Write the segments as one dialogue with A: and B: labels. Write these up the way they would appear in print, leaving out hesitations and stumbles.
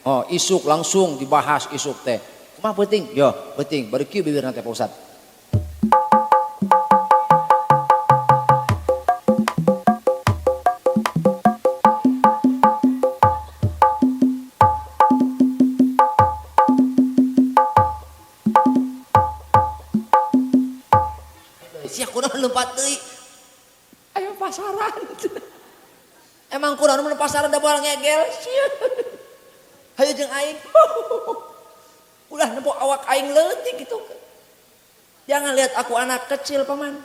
A: Oh, isuk langsung dibahas isuk teh. Kumaha penting? Yo, penting. Bari kieu bibirna teh Pak Ustad. Sia kunaon leupat deui. Ayo pasaran. Emang kunaon mun pasaran da bae ngegel. Hayu jeung aing. Ulah nempok awak aing leutik gitu. Jangan lihat aku anak kecil paman.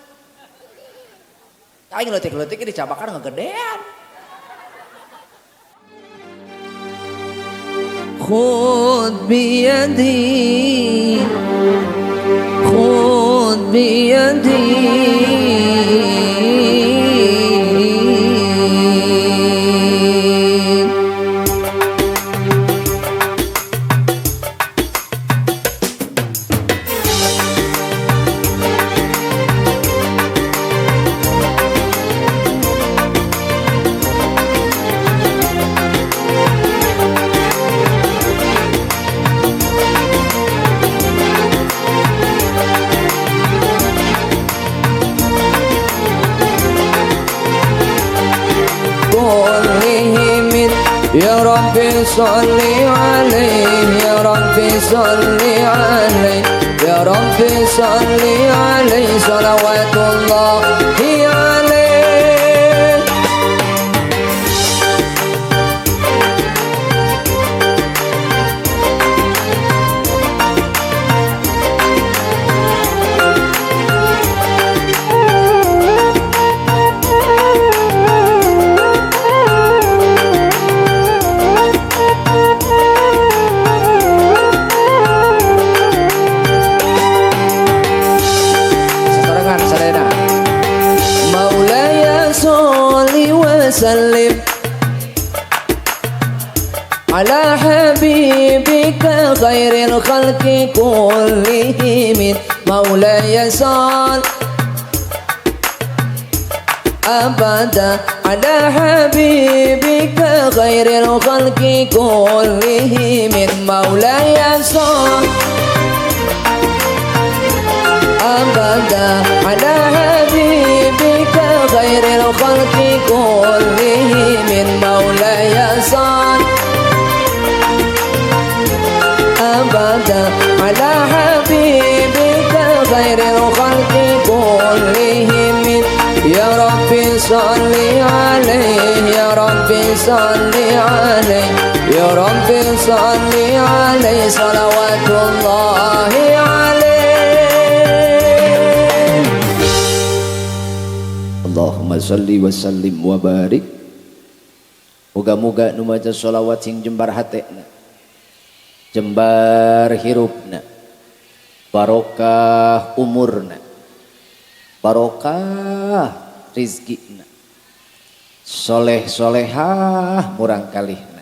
A: Aing leutik-leutik dicabakan ngegedean.
B: خذ بيدي خذ بيدي يا ربي صل عليه يا ربي صل عليه يا ربي صل عليه صلوات الله عليه. وسلم على حبيبك خير الخلق كلهم مولاي صل أبدا على حبيبك خير الخلق كلهم مولاي صل أبدا على حبيبك خير الخلق كلهم مولاي صل أبدا على حبيبك خير الخلق كلهم يا ربي صل عليه يا ربي صل عليه يا ربي صل عليه صلوات الله عليه.
A: Allahumma salli wa sallim wa barik. Moga-moga nu maca sholawat sing jembar hatena, jembar hirupna, barokah umurna, barokah rizkina, soleh solehah murang kalihna,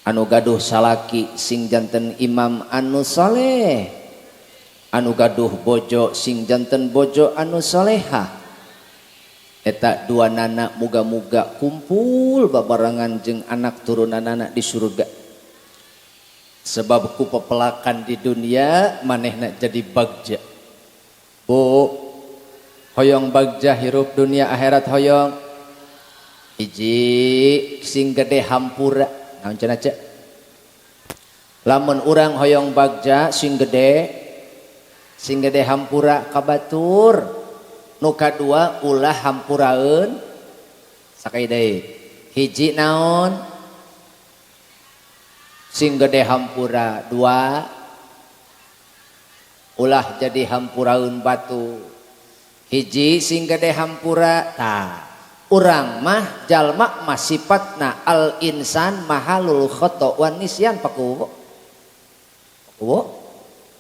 A: anu gaduh salaki sing janten imam anu soleh, anu gaduh bojo sing janten bojo anu solehah. Eta dua nana muga-muga kumpul babarangan jeung anak turunanana di surga. Sebab ku pepelakan di dunia manehna jadi bagja. Bu, hoyong bagja hirup dunia akhirat hoyong. Hiji sing gede hampura. Naon cenah cek? Lamun urang hoyong bagja sing gede hampura kabatur. Nu kadua ulah hampuraeun sakai deui. Hiji naon? Sing gede hampura. Dua ulah jadi hampuraeun batu. Hiji sing gede hampura tah. Urang mah jalma mah sifatna al insan mahalul khata wan nisyan pakuwo. Pakuwo?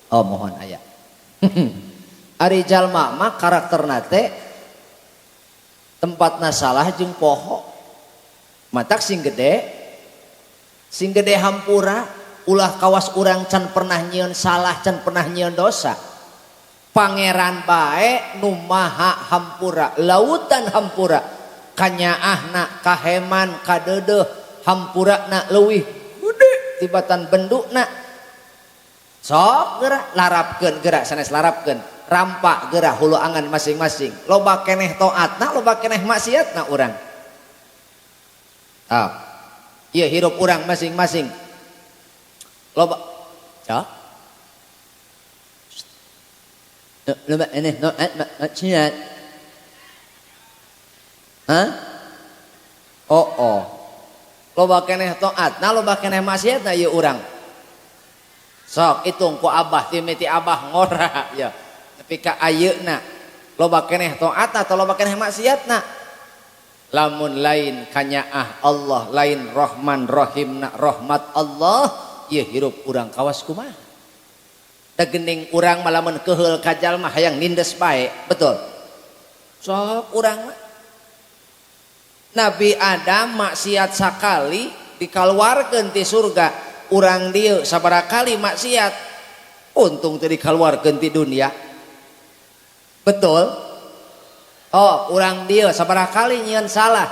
A: Oh mohon aya. Ari jalma mah karakterna teh tempatna salah jeung poho. Matak sing gede hampura ulah kawas urang can pernah nyieun salah, can pernah nyieun dosa. Pangeran bae nu maha hampura, lautan hampura. Kanyaahna kaheman kadeudeuh hampurana leuwih gede tibatan bendukna sok gerak larapkeun gerak sanes larapkeun rampak gerak hulu angan masing-masing loba keneh taatna loba keneh maksiatna urang ieu hirup urang masing-masing loba loba eneh taat maksiat loba keneh taatna loba keneh maksiatna ieu urang sok hitung ku abah timiti abah ngora ya tapi ka ayeuna loba keneh taat atau loba keneh maksiatna lamun lain kanyaah Allah lain Rahman Rahimna rahmat Allah ieu hirup urang kawas kumaha da geuning urang malamun keheul ka jalma hayang nindes bae betul sok urang mah Nabi Adam maksiat sakali dikaluarkeun ti surga urang dieu sabaraha kali maksiat untung teu dikaluarkeun ti dunia betul urang dieu sabaraha kali nyieun salah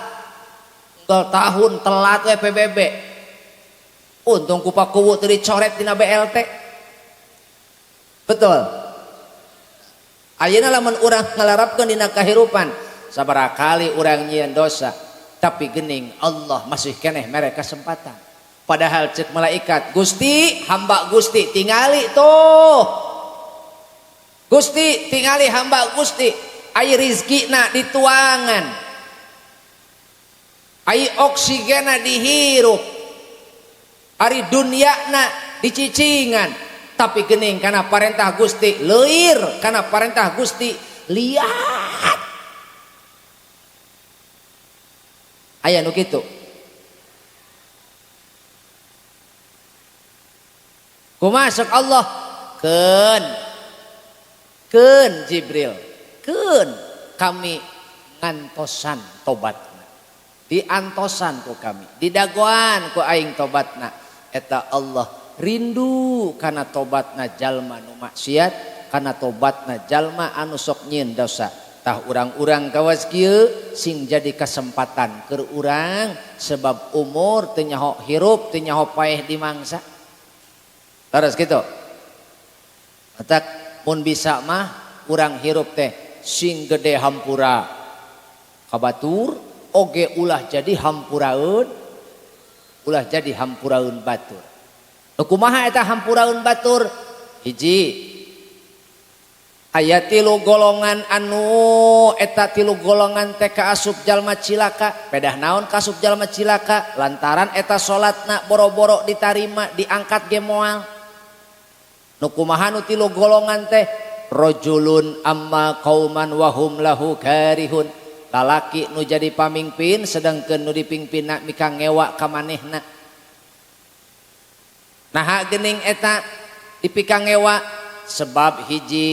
A: enggal tahun telat we PBB untung ku pakuwu teu dicoret dina BLT betul ayeuna lamun urang ngalarapkeun dina kahirupan sabaraha kali urang nyieun dosa tapi geuning Allah masih keneh mere kesempatan padahal cek malaikat Gusti hamba Gusti tingali tuh Gusti tingali hamba Gusti ai rizkina dituangan ai oksigena dihirup ari dunyana dicicingan tapi geuning kana parentah Gusti leuir kana parentah Gusti liat aya nu kitu kumaha sok Allah keun Jibril keun kami ngantosan tobatna diantosan ku kami didagoan ku aing tobatna eta Allah rindu kana tobatna jalma nu maksiat kana tobatna jalma anu sok nyieun dosa tah urang-urang kawas kieu sing jadi kesempatan keur urang sebab umur teu nyaho hirup teu nyaho paeh dimangsa terus gitu matak mun bisa mah urang hirup teh sing gede hampura kabatur oge ulah jadi hampuraeun batur kumaha eta hampuraeun batur hiji aya tilu golongan anu eta tilu golongan teh kaasup jalma cilaka pedah naon kaasup jalma cilaka lantaran eta salatna boro-boro ditarima diangkat ge moal nu kumaha nu tilu golongan teh rajulun amma qauman wa hum lahu karihun lalaki nu jadi pamingpin sedangkeun nu dipingpinna mika ngewa ka manehna naha geuning eta dipika ngewa sebab hiji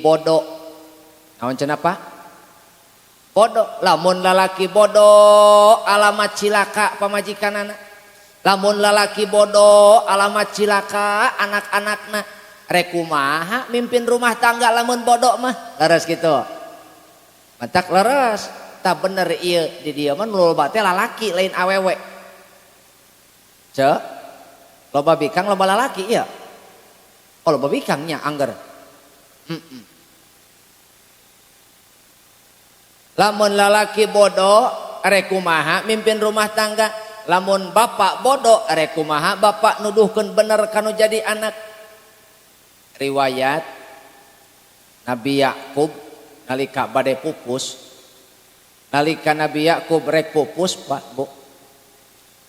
A: bodoh naon cenah apa bodoh lamun lalaki bodoh alamat cilaka pamajikanana lamun lalaki bodoh alamat cilaka anak-anakna rek kumaha mimpin rumah tangga lamun bodoh mah leres gitu matak leres tak bener ieu di dieu mah loba teh lalaki lain awewe cek loba bikang loba lalaki ieu loba bikangnya angger lamun lalaki bodoh rek kumaha mimpin rumah tangga lamun bapak bodoh rek kumaha bapak nuduhkeun bener kanu jadi anak riwayat Nabi Yakub nalika bade pupus nalika Nabi Yakub rek pupus Pak Bu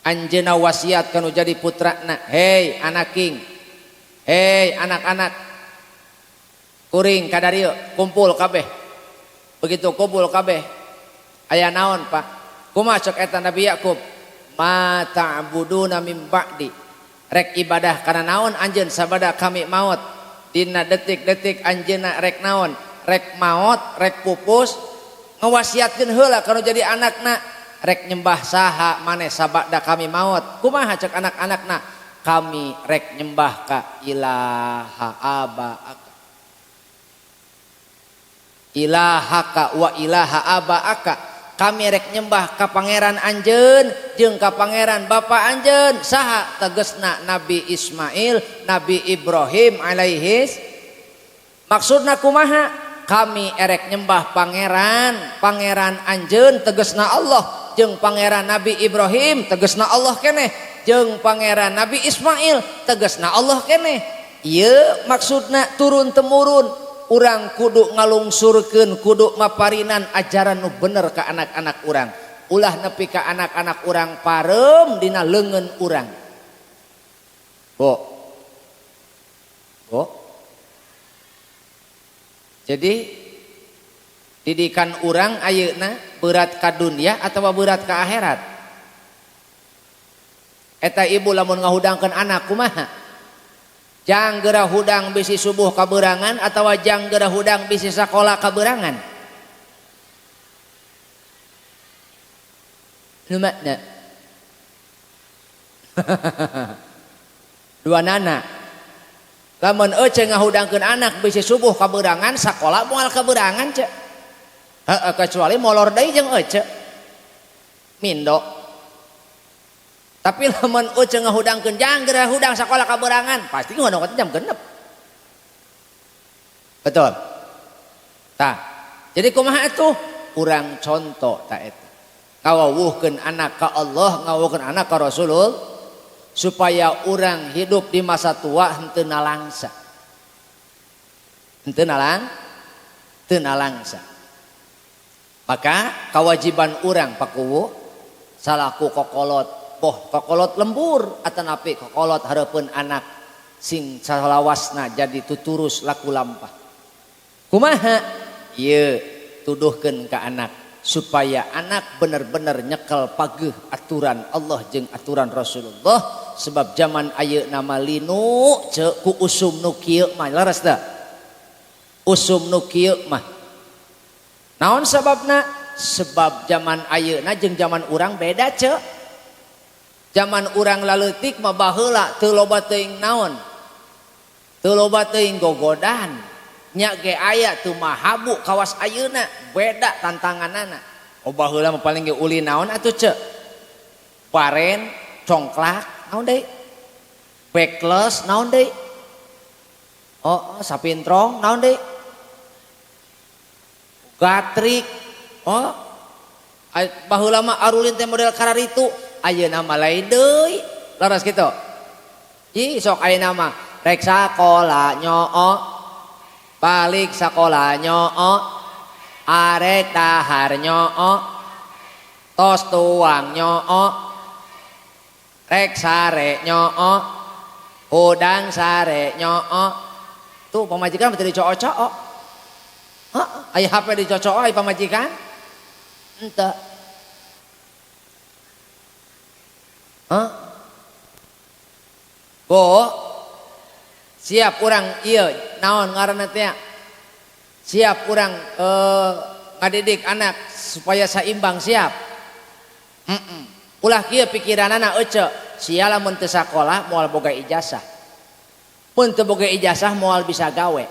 A: anjeunna wasiat kanu jadi putrana hei anak king hei anak-anak kuring kadarieu kumpul kabeh begitu kumpul kabeh aya naon Pak kumaha cek eta Nabi Yakub ma ta'buduna min ba'di rek ibadah kana naon anjeun sabada kami maot dina detik-detik anjeunna rek naon rek maot rek pupus ngawasiatkeun heula kana jadi anakna rek nyembah saha maneh sabada kami maot kumaha cek anak-anakna kami rek nyembah ka ilaha abaaka ilahaka wa ilaha abaaka kami rek nyembah ka pangeran anjeun jeung ka pangeran bapa anjeun. Saha tegesna Nabi Ismail, Nabi Ibrahim alaihis. Maksudna kumaha? Kami erek nyembah pangeran anjeun tegesna Allah, jeung pangeran Nabi Ibrahim tegesna Allah keneh, jeung pangeran Nabi Ismail tegesna Allah keneh. Ieu maksudna turun temurun. Urang kudu ngalungsurkeun, kudu maparinan ajaran nu bener ka anak-anak urang. Ulah nepi ka anak-anak urang parem dina leungeun urang. Bo. Jadi didikan urang ayeuna berat ka dunia atawa berat ka akhirat? Eta ibu lamun ngahudangkeun anak kumaha? Jang geura hudang bisi subuh kaberangan atau jang geura hudang bisi sakola kaberangan? Lumakna. Dua nana. Lamun euceung ngahudangkeun anak bisi subuh kaberangan, sakola moal kaberangan ce. Kecuali molor deui jeung euceung. Mindo. Tapi lamun euceung ngahudangkeun jang geura hudang sakola kaberangan, pasti ngahudangkeun jam 6. Betul. Tah. Jadi kumaha atuh? Urang contoh ta eta. Ngawuhkeun anak ka Allah, ngawuhkeun anak ka Rasulullah supaya urang hidup di masa tua henteu nalangsa. Henteu nalangsa. Maka kewajiban urang pakuwu salaku kokolot kokolot lembur atanapi kokolot hareupeun anak sing salawasna jadi tuturus laku lampah. Kumaha? Ieu tuduhkeun ka anak supaya anak bener-bener nyekel pageuh aturan Allah jeung aturan Rasulullah, sebab zaman ayeuna mah linu ceuk ku usum nu kieu mah laras da. Usum nu kieu mah. Naon sababna? Sebab zaman ayeuna jeung zaman urang beda ceuk. Zaman urang laleutik mah baheula teu loba teuing naon, teu loba teuing gogodan, nya ge aya teu mahabu kawas ayeuna, beda tantanganana. Oh baheula mah paling ge uli naon atuh ceuk? Paren, congklak, naon deui? Bekles, naon deui? Oh, sapintrong, naon deui? Gatrik. Oh, baheula mah arulin teh model kararitu. Ayeuna mah lain deui. Laras kitu. Ih sok ayeuna mah rek sakola nyoo. Balik sakola nyoo. Arek dahar nyoo. Tos tuang nyoo. Rek sare nyoo. Udang sare nyoo. Tuh pamajikan teu dicoo-coo. Hah, aya HP dicocoo aya pamajikan? Henteu. Siap urang ieu naon ngaranna teh? Siap urang ngadidik anak supaya saimbang siap. Ulah kieu pikiranana euceuk, sia lamun teu sakola moal boga ijazah. Mun teu boga ijazah moal bisa gawe.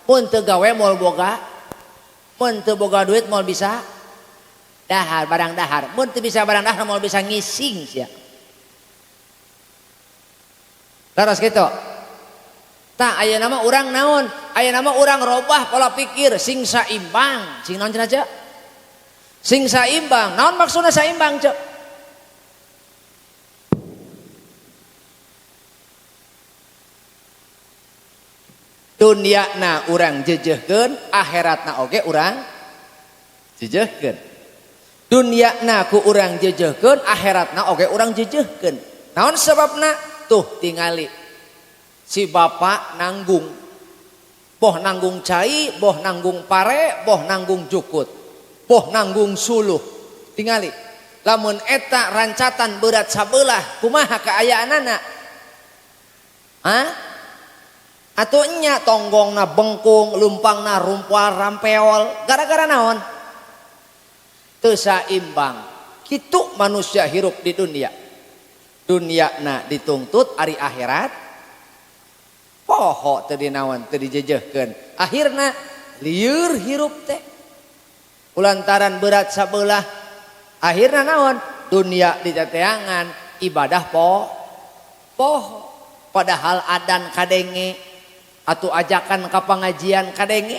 A: Mun teu gawe moal boga, mun teu boga duit moal bisa dahar barang dahar. Mun teu bisa barang dahar moal bisa ngising sia. Terus gitu. Tah ayeuna mah urang naon? Ayeuna mah urang robah pola pikir sing saimbang. Sing naon cenah ceuk? Sing saimbang. Naon maksudna saimbang ceuk? Dunyana urang jejehkeun, akhiratna oge urang jejehkeun. Dunyana ku urang jejehkeun, akhiratna oge urang jejehkeun. Naon sababna? Tuh tingali si bapak nanggung, boh nanggung cai, boh nanggung pare, boh nanggung jukut, boh nanggung suluh. Tingali lamun eta rancatan berat sabelah kumaha kaayaanana? Hah? Atuh nya tonggongna bengkung, lumpangna rumpal rampeol, gara-gara naon? Teu saimbang. Kitu manusia hirup di dunia. Dunyana dituntut ari akhirat poho teu dinaon teu dijejehkeun. Akhirna lieur hirup teh kulantaran berat sabelah Akhirnya naon? Dunia diteteangan, ibadah poho. Padahal adan kadenge atau ajakan ke pengajian kadenge.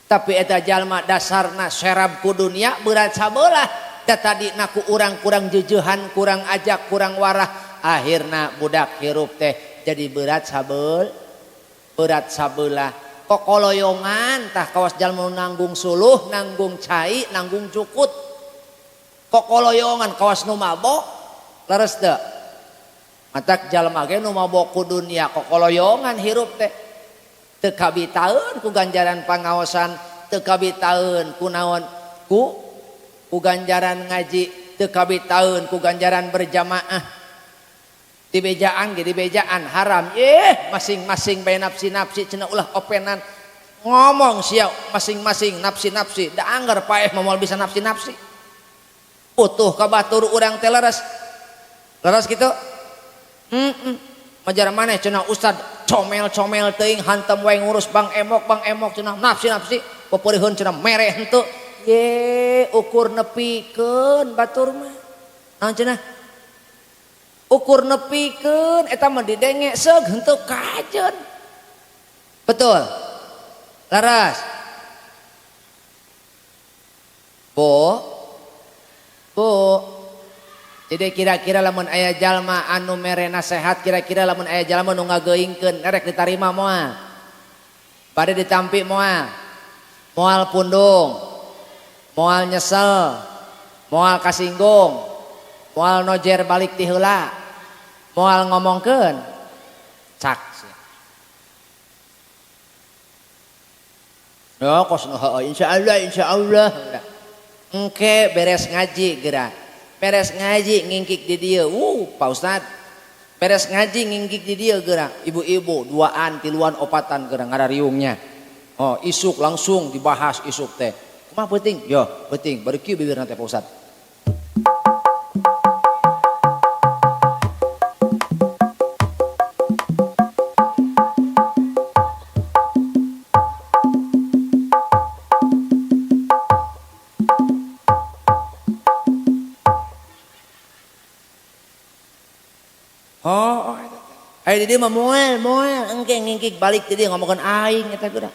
A: Tapi eta jalma dasarna serab ku dunia berat sabelah. Da tadi naku urang kurang jejehan, kurang ajak, kurang warah. Akhirna budak hirup teh jadi berat sabelah. Kokoloyongan tah kawas jalma nanggung suluh, nanggung cai, nanggung cukut. Kokoloyongan kawas nu mabok leres teu. Matak jalma ge nu mabok ku dunia kokoloyongan hirup teh. Teu kabitaeun ku ganjaran pangaosan, teu kabitaeun ku naon ku ganjaran ngaji, teu kabitaeun ku ganjaran berjamaah. Di bejaan ge di bejaan haram. Masing-masing bae nafsi-nafsi cenah ulah openan ngomong sia masing-masing nafsi-nafsi da anggar paeh moal bisa nafsi-nafsi. Utuh ka batur urang teh leres. Leres kitu? Majar maneh cenah ustad comel-comel teuing hantem wae ngurus Bang Emok cenah nafsi-nafsi pepeureuheun cenah mere henteu. Ukur nepikeun batur mah. Naon cenah? Ukur nepikeun eta mah didenge seug henteu kajeun. Betul. Laras. Bu. Jadi kira-kira lamun aya jalma anu mere nasehat, kira-kira lamun aya jalma nu ngageuingkeun erek ditarima moal. Bade ditampi moal. Moal pundung. Moal nyesel. Moal kasinggung. Moal nojer balik ti heula. Moal ngomongkeun. Cak. Ya kosno insyaallah. Engke beres ngaji geura. Beres ngaji ngingkik di dieu. Pak Ustad. Beres ngaji ngingkik di dieu geura. Ibu-ibu duaan, tiluan, opatan geura ngarariungnya. Oh, isuk langsung dibahas isuk teh. Kumaha penting? Yo, penting. Bari kieu bibirna teh Pak Ustad. Ayo dia mah moal engke ngingkik balik tadi ngomongkeun aing eta geura.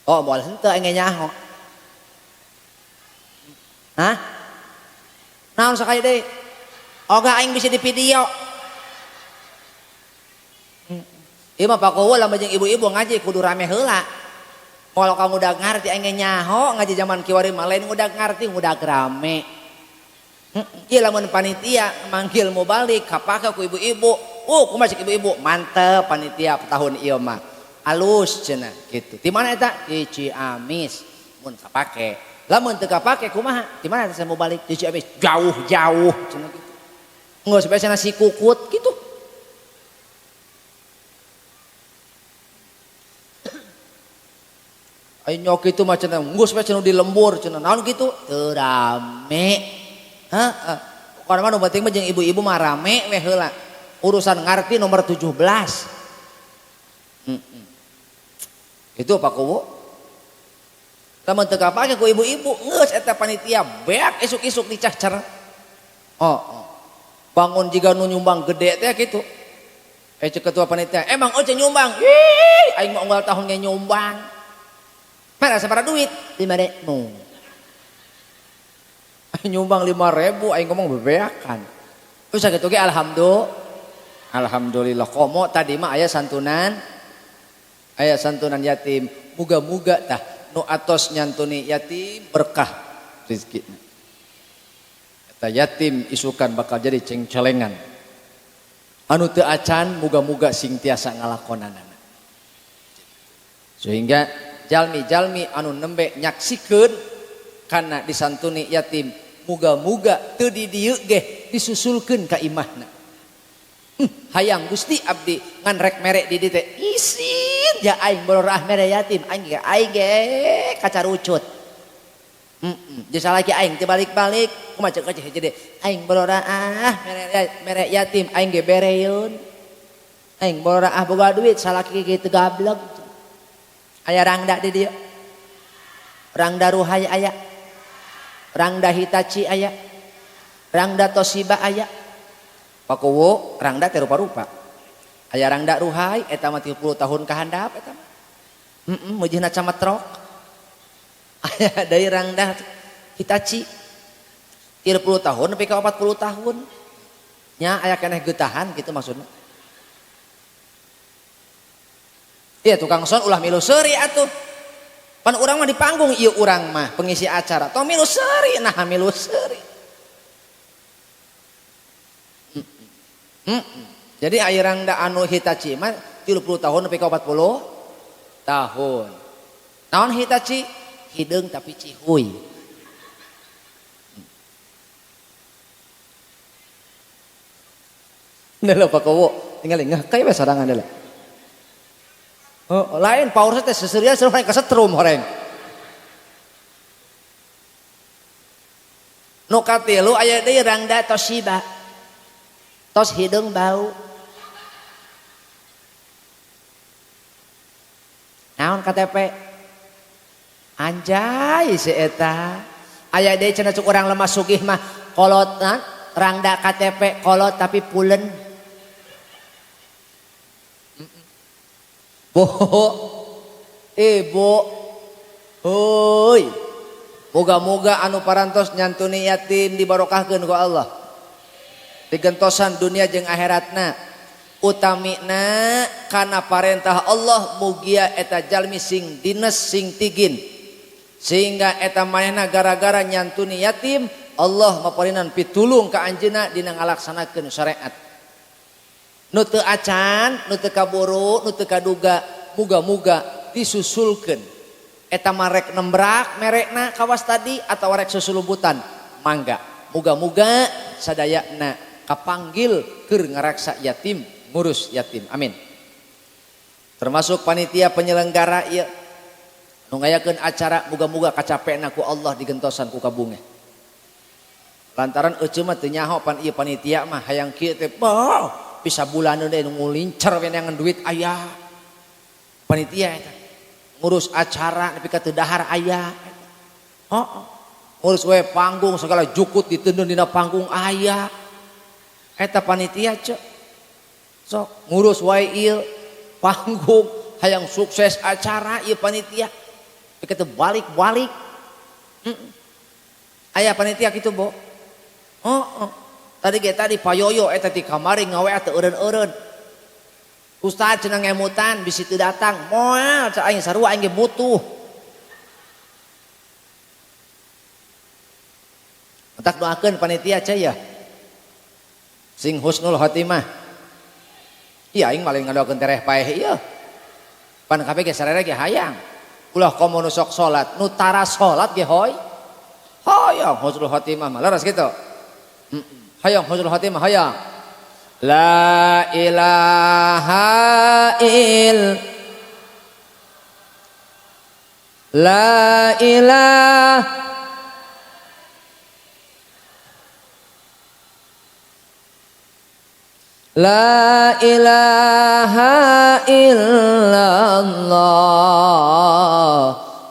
A: Oh moal henteu aing nyaho. Hah? Naon sakali deui? Oga aing bisa di video. Ieu mah pakowo lamun jeung ibu-ibu ngaji kudu rame heula. Moal kamu udah ngarti aing nyaho ngaji zaman kiwari mah lain udah ngarti udah rame. Iya lamun panitia manggil mau balik kapake ku ibu-ibu. Kumaha cek ibu-ibu? Mantep panitia tahun ieu mah. Alus cenah gitu. Di mana eta? Di Ciamis. Mun kapake. Lamun teu kapake kumaha? Di mana saya mau balik? Di Ciamis. Jauh-jauh cenah gitu. Geus bae cenah si kukut gitu. Ai nyok itu mah cenah geus bae cenah di lembur cenah. Naon gitu? Teu rame. Karena mah nu penting mah jeung ibu-ibu mah rame we heula. Urusan ngarti nomor 17. Itu Pak Kuwu. Lamun teu kapake ku ibu-ibu, geus eta panitia beak isuk-isuk dicacer. Bangun jiga nu nyumbang gede teh kitu. Cek ketua panitia, emang oce nyumbang? Ih, aing mah unggal tahun ge nyumbang. Mana sabaraha duit? 5.000. Nyumbang 5.000 aing ngomong bebeakan. Terus sakitu ge alhamdulillah komo tadi mah aya santunan yatim. Muga-muga tah nu atos nyantuni yatim berkah rezekina. Eta yatim isukan bakal jadi cengcelengan. Anu teu acan muga-muga sing tiasa ngalakonanana. Sehingga jalmi-jalmi anu nembe nyaksikeun kana disantuni yatim muga-muga teu di dieu ge disusulkeun ka imahna. Hayang Gusti abdi ngan rek mere di dieu teh isin ja aing bororah mere yatim aing ge kacarucut. Jasa lagi aing teu balik-balik kumaha ceuk jadi aing bororah mere yatim aing ge bereun. Aing bororah boga duit salaki ge teu gablek. Aya rangda di dieu. Rangda Ruhai aya, Rangda Hitachi aya, Rangda Toshiba aya. Pakowo Rangda teh rupa-rupa. Aya Rangda Ruhai eta mah 30 tahun ka handap eta mah. Mujihna cametrok. Aya deui Rangda Hitachi 30 tahun nepi ka 40 tahun. Nya aya keneh geutahan gitu maksudna. Iya tukang son ulah milu seuri atuh. Pan urang mah di panggung ieu urang mah pengisi acara. Tong milu seuri nah milu seuri. Jadi aya Rangda anu Hitachi mah 30 tahun nepi ka 40 tahun. Naon Hitachi? Hideung tapi cihuy. Nela pakowo tinggal ngah kae we sarangan deula. Oh, lain power teh seseureun sareng kasetrum horeng. Nu katilu aya deui Rangda Toshiba. Tos hideung bau. Naon KTP? Anjay si eta. Aya deui cenah cuk urang lemah sugih mah kolot Rangda KTP kolot tapi pulen. Bo, ibu, hoi, moga-moga anu parantos nyantuni yatim dibarokahkeun ku Allah. Digentosan dunia jeung akhiratna. Utamina kana parentah Allah mugia eta jalmi sing dines sing tigin. Sehingga eta manehna gara-gara nyantuni yatim, Allah maparinan pitulung ka anjeunna dina ngalaksanakeun syariat. Nu teu acan, nu teu kaburu, nu teu kaduga, muga-muga disusulkeun. Eta marek nembrak merekna kawas tadi atau rek susulumbutan, mangga. Muga-muga sadayana kapanggil keur ngaraksa yatim, ngurus yatim. Amin. Termasuk panitia penyelenggara ieu nu ngayakeun acara muga-muga kacapena ku Allah digentosan ku kabungeh. Lantaran euceum mah teu nyaho pan ieu panitia mah hayang kieu teh bisa bulaneun deui nu ngulincer we neangan duit aya. Panitia eta ngurus acara nepi ka teu dahar aya. Ngurus we panggung segala jukut diteundeun dina panggung aya. Eta panitia cek. Sok ngurus wae ieu panggung hayang sukses acara ieu panitia. Nepi ka teu balik-balik. Aya panitia kitu, Bo. Tadi kita di payoyo eta di kamari ngawe teu eureun-eureun. Ustaz cenah ngemutan bisi teu datang. Moal cak aing sarua aing ge butuh. Entak doakeun panitia cai ya. Sing husnul khotimah. Iya aing malah ngadoakeun tereh paeh ieu. Pan kabeh ge sarere ge hayang. Ulah komo nu sok salat, nu tara salat ge hoy. Hoyong husnul khotimah mah leres kitu. Hayang husnul khotimah hayang. La ilaha La ilaha La ilaha illallah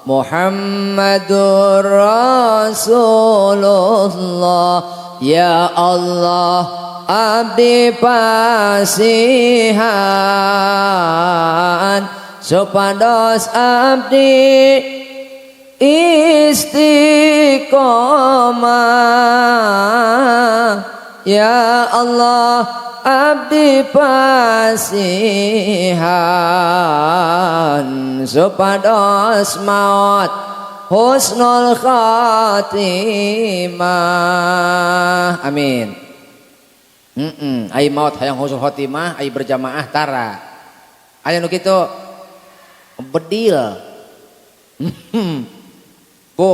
A: Muhammadur Rasulullah. Ya Allah abdi pasihan supados abdi istiqomah. Ya Allah abdi pasihan supados maut husnul khatimah. Amin. Ai maut hayang husnul khatimah, ai berjamaah tara. Aya nu kitu bedil. Bu,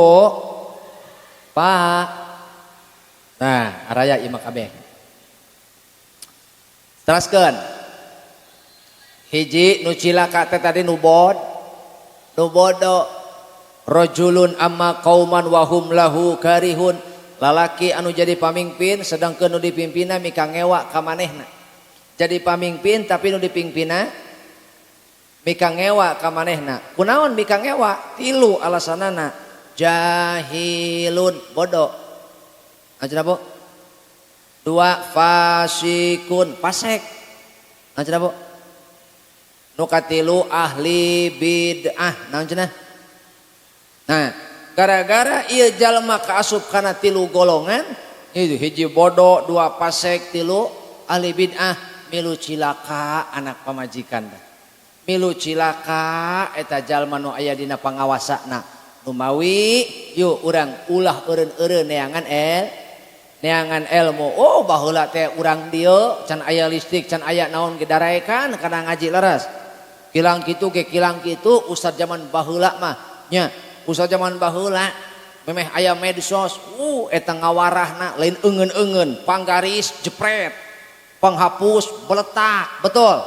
A: Pak. Nah, araya ieu mah kabeh. Teraskeun. Hiji nu cilaka teh tadi nu bodo. Rajulun amma qauman wa hum lahu karihun. Lalaki anu jadi pamimpin sedangkeun nu dipimpinna mika ngewa ka manehna. Jadi pamimpin tapi nu dipimpinna mika ngewa ka manehna. Kunaon mika ngewa? Tilu alasanana. jahilun bodoh. Aja Bu. 2 fasikun fasik. Aja Bu. Nu katilu ahli bid'ah. Naon cenah? Nah, gara-gara ieu jalma kaasup kana 3 golongan, itu hiji bodoh, 2 fasik, 3 ahli bid'ah, milu cilaka anak pamajikan. Milu cilaka eta jalma nu aya dina pangawasana. Nu mawi yuk urang ulah eureun-eureun neangan ilmu. Oh baheula teh urang dieu can aya listrik, can aya naon gedarekan kana ngaji leres. Kilang kitu ge kilang kitu ustad zaman baheula mah nya. Ustad zaman baheula memeh aya medsos. Eta ngawarahna lain eungeun-eungeun, panggaris jepret, panghapus beletak, betul.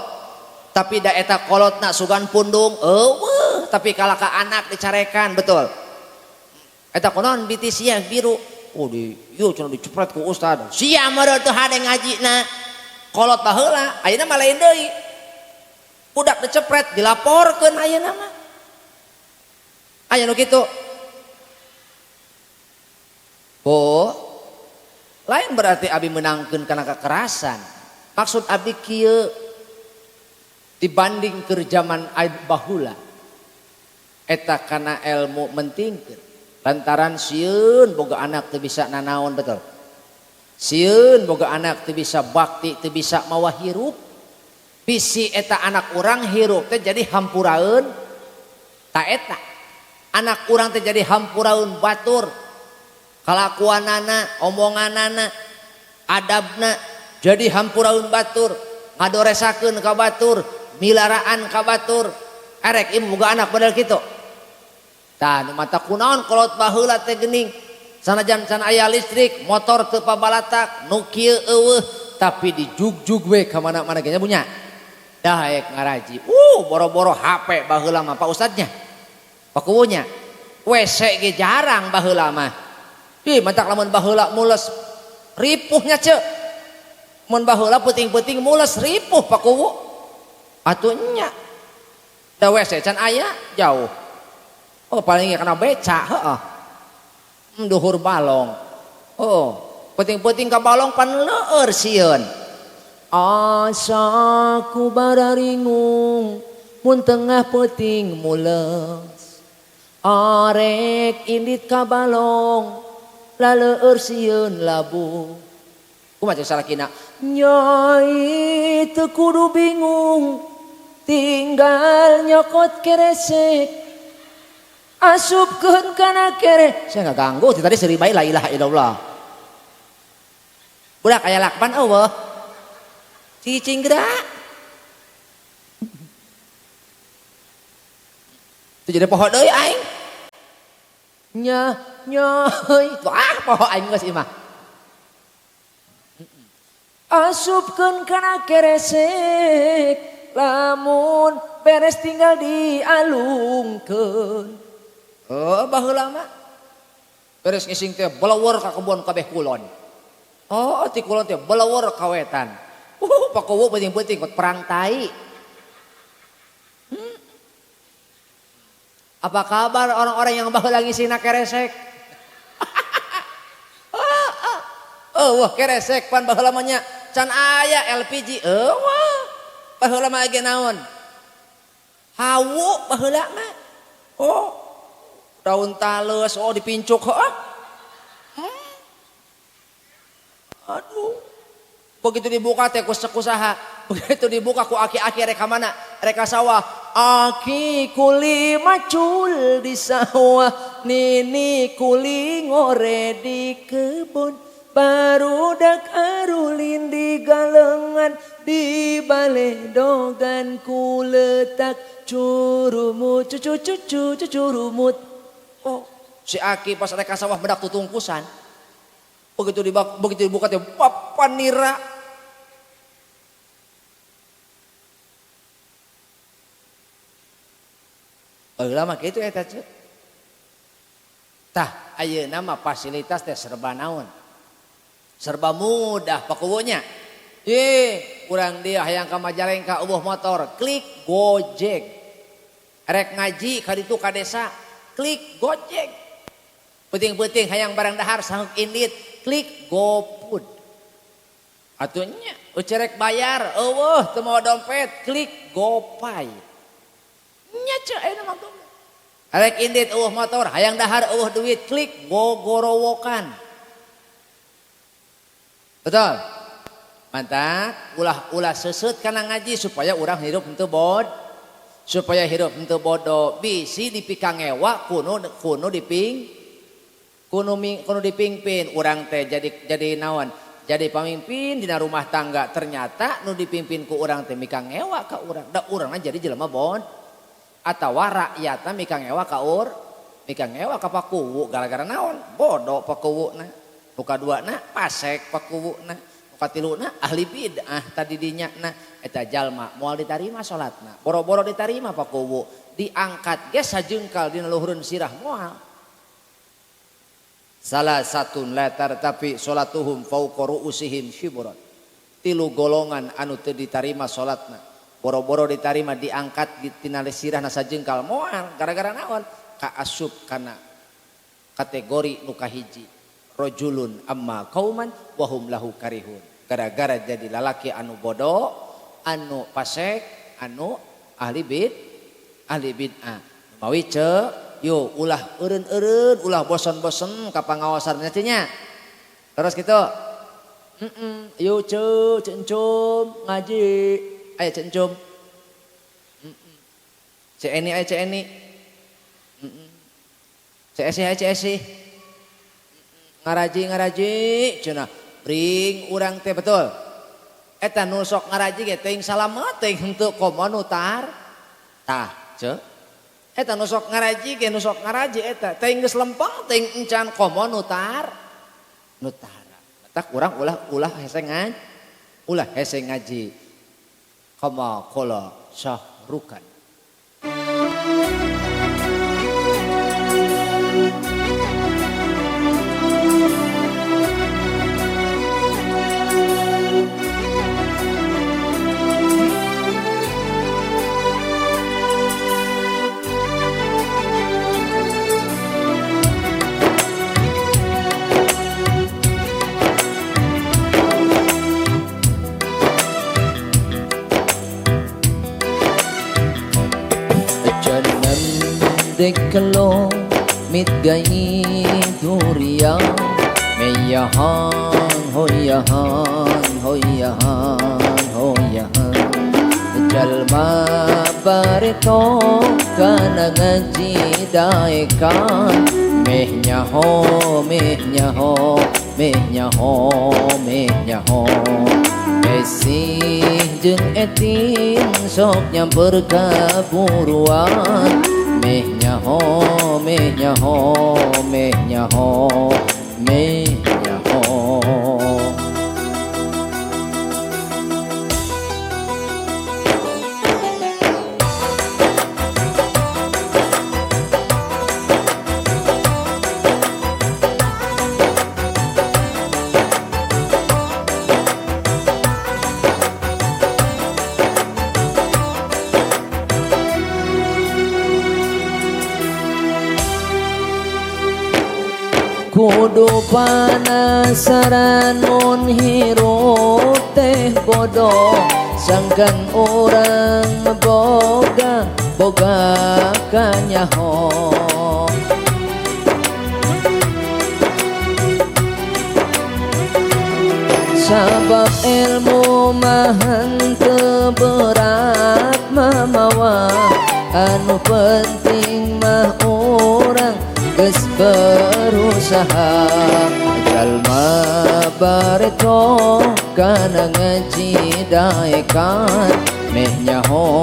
A: Tapi da eta kolotna sugan pundung, tapi kalaka anak dicarekan, betul. Eta konon bitis sia biru. Oh di ieu cenah dicepret ku ustad. Sia meureun teu hade ngajina. Kolot baheula, ayeuna mah lain deui. Budak dicepret dilaporkeun ayeuna mah. Aya nu kitu. Oh, lain berarti abi menangkeun kana kekerasan. Maksud abi kieu dibanding ke zaman baheula eta kana ilmu mentingkeun lantaran sieun boga anak teu bisa nanaon, betul. Sieun boga anak teu bisa bakti, teu bisa mawa hirup. Bisi eta anak urang hirup teh jadi hampuraeun ta eta. Anak urang teh jadi hampuraeun batur. Kalakuanana, omonganana, adabna jadi hampuraeun batur. Ngadoresakeun ka batur, milaraan ka batur. Erek ibu boga anak model kitu. Tah nu mata kunaon kolot baheula teh geuning. Sanajan can aya listrik, motor teu pabalatak, nu kieu eueuh tapi dijugjug we ka mana-mana ge nya punya. Daek ngaraji. Boro-boro HP baheula mah Pak Ustadnya. Pakuwunya. WC ge jarang baheula mah. Ih mantak lamun baheula mules ripuhnya ceuk. Mun baheula peuting-peuting mules ripuh pakuwu. Atunya. Da WC can aya jauh. Oh paling kana beca, heeh. Duhur balong. Oh, peuting-peuting ka balong pan leueur sieun. Asa ku bararingung mun tengah peuting mules. Arek indit ka balong laleur sieun labuh. Kumaha cek salakina? Nyai teu kudu bingung tinggal nyokot keresek. Asupkeun kana kere. Saya enggak ganggu tadi seribai la ilaha illallah. Budak aya lakban eueuh. Cicing gerak. Itu jadi poho deui aing. Nya poho aing geus imah. Asupkeun kana keresek lamun beres tinggal dialungkeun. Oh baheula mah beres ngising teh beleweur ka kebon kabeh kulon. Oh ti kulon teh beleweur ka wetan. Pakowo penting-penting kot perang tai. Apa kabar orang-orang yang baheula ngisina keresek? Wah keresek pan baheula mah nya can aya LPG. Wah baheula mah ge naon? Hawu baheula mah. Oh daun tales, dipincuk, aduh, begitu dibuka teh kusaha, begitu dibuka ku aki-aki reka mana, reka sawah, aki kuli macul di sawah, nini kuli ngore di kebun, barudak arulin di galengan, di baledogan ku letak curumut, curumut. Oh, si Aki pas reka sawah bedak tutungkusan. Begitu dibuka teh papan nira. Baheula mah kitu eta ceuk. Tah ayeuna mah fasilitas teh serba naon? Serba mudah pakuwunya. Urang dia hayang ka Majalengka eueuh motor, klik Gojek. Rek ngaji ka ditu ka desa, klik Gojek. Penting-penting hayang barang dahar sanggup indit, klik GoFood. Atunya ucerek bayar, teu mau dompet, klik GoPay. Nya ceu aya mah tuh. Arek indit motor, hayang dahar duit, klik gogorowokan. Betul? Mantap, ulah seusut kana ngaji supaya urang hidup henteu supaya hidup henteu bodoh. Bisi dipikang ewa kuno dipingpin urang teh jadi naon? Jadi pamimpin dina rumah tangga, ternyata nu dipimpin ku urang teh mikang ewa ka urang. Da urangna jadi jelema atawa rakyatna mikang ewa ka pakuwu gara-gara naon? Bodoh pakuwuna. Nu kaduana pasek pakuwuna. Nu katiluna ahli bid'ah tadi dinyana eta jalma moal ditarima salatna. Boro-boro ditarima pakuwu, diangkat ge sajengkal dina luhureun sirah moal. Salah satu letter tapi salatuhum fauqa ru'usihim syibran. 3 golongan anu teu ditarima salatna. Boro-boro ditarima diangkat tina sirahna sajengkal moal gara-gara naon? Kaasup kana kategori nu kahiji. Rajulun amma qauman wa hum lahu karihun. Gara-gara jadi lalaki anu bodoh, anu pasek, anu ahli bid'ah. Mawi ceu yo ulah eureun-eureun, ulah bosen-bosen ka pangaosanna teh nya. Terus kitu. Yo cencum ngaji. Aya cencum. Ceni aya ceni. Cesi. Ngaraji cenah. Ring urang teh betul. Eta nu sok ngaraji ge teuing salamet teuing henteu komo nutar. Tah, ceu. Eta nusok ngaraji eta teuing geus lempeng teuing encan komo nutara. Tak urang ulah hese ngaji. Kama qala Syahrukan.
B: Deklo mit gai duriya meyahan hoyahan jalma bareto kana ngaji daekan mehnya ho esih jeung etin sok nyamper ka buruan mehnya ho kudu panasaran mun hirup teh bodoh sangkan orang boga kanyaho sabab ilmu mahan teu berat mamawa anu penting mah orang geus berusaha jalma bareto kana ngaji daekan mehnya ho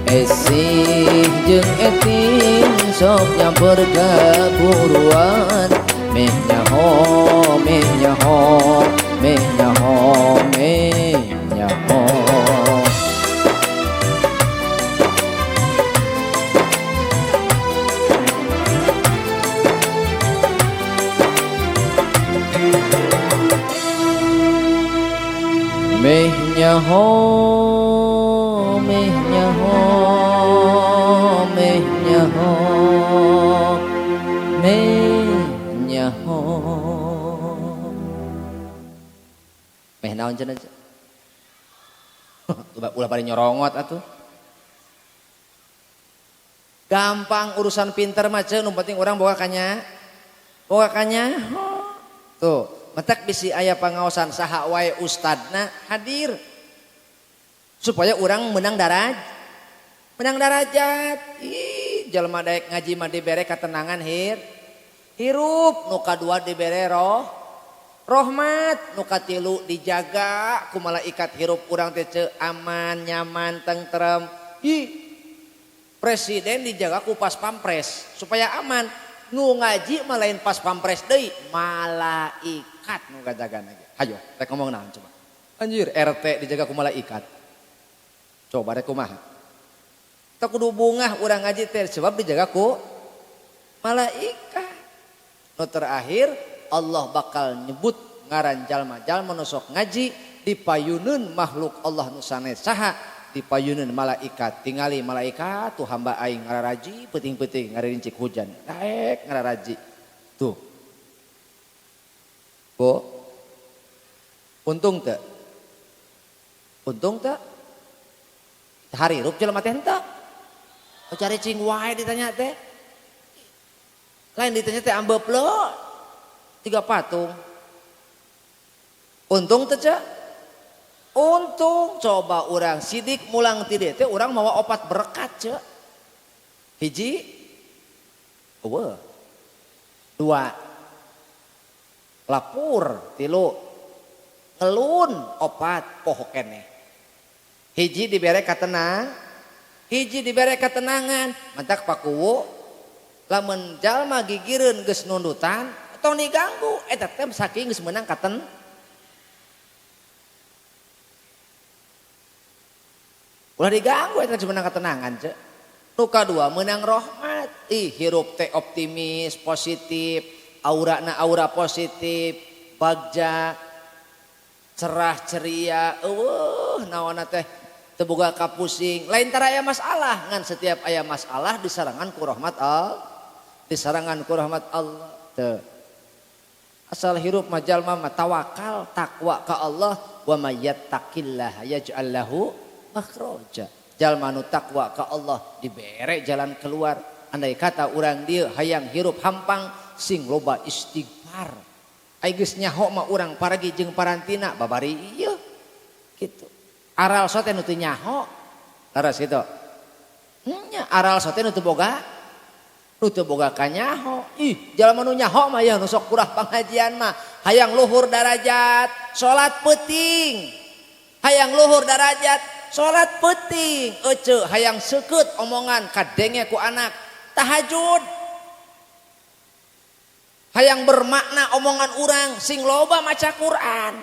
B: esih jeung etin sok nyamper ka buruan mehnya ho mehnya ho nyaho meh naon cenah ulah pada nyorongot atuh gampang urusan pinter mah ceun nu penting urang boga kanya tuh metak bisi aya pangaosan saha wae ustadna hadir supaya urang menang darajat ih jalma daek ngaji mah dibere katenangan hirup nu kadua dibere rahmat nu katilu dijaga ku malaikat hirup urang teh aman nyaman tentrem ih presiden dijaga ku pas pampres supaya aman nu ngaji mah lain pas pampres deui malaikat nu ngajagana ge hayo rek ngomong naon coba anjir RT dijaga ku malaikat coba rek kumaha teu kudu bungah urang ngaji teh sebab dijaga ku malaikat nu terakhir Allah bakal nyebut ngaran jalma-jalma nu sok ngaji dipayuneun makhluk Allah nu sanes saha dipayuneun malaikat tingali malaikat tuh hamba aing ngararaji peuting-peuting ngarincik hujan daek ngararaji tuh bo untung teu harirup jelema teh henteu cari cing wae ditanya teh lain ditanya teh ambeupleuk 3 patung untung teu untung coba orang sidik mulang ti teh orang mawa opat berkat ce hiji 2 lapur 3 ngelun 4 poho keneh hiji dibere katenangan mantak pakuwu lamun jalma gigireun geus nundutan tong diganggu eta teh saking geus meunang ulah diganggu eta cuma ketenangan cek nu kadua menang rahmat ih hirup teh optimis positif aura positif bagja cerah ceria naonna teh teu boga kapusing lain tara aya masalah ngan setiap aya masalah disarangan ku rahmat Allah teu asal hirup mah jalma mah tawakal takwa ka Allah wa may yattaqillaha yaj'al lahu makhraja jalma nu takwa ka Allah dibere jalan keluar andai kata urang dieu hayang hirup hampang sing loba istighfar ai geus nyaho mah urang paragi jeung parantina babari ieu kitu aral sote nu teu nyaho laras kitu nya aral sote nu teu boga kanyaho ih jalma nu nyaho mah ya nu sok kurah pangajian mah hayang luhur darajat salat peuting hayang luhur darajat salat penting ece hayang seukeut omongan kadenge ku anak tahajud hayang bermakna omongan urang sing loba maca Quran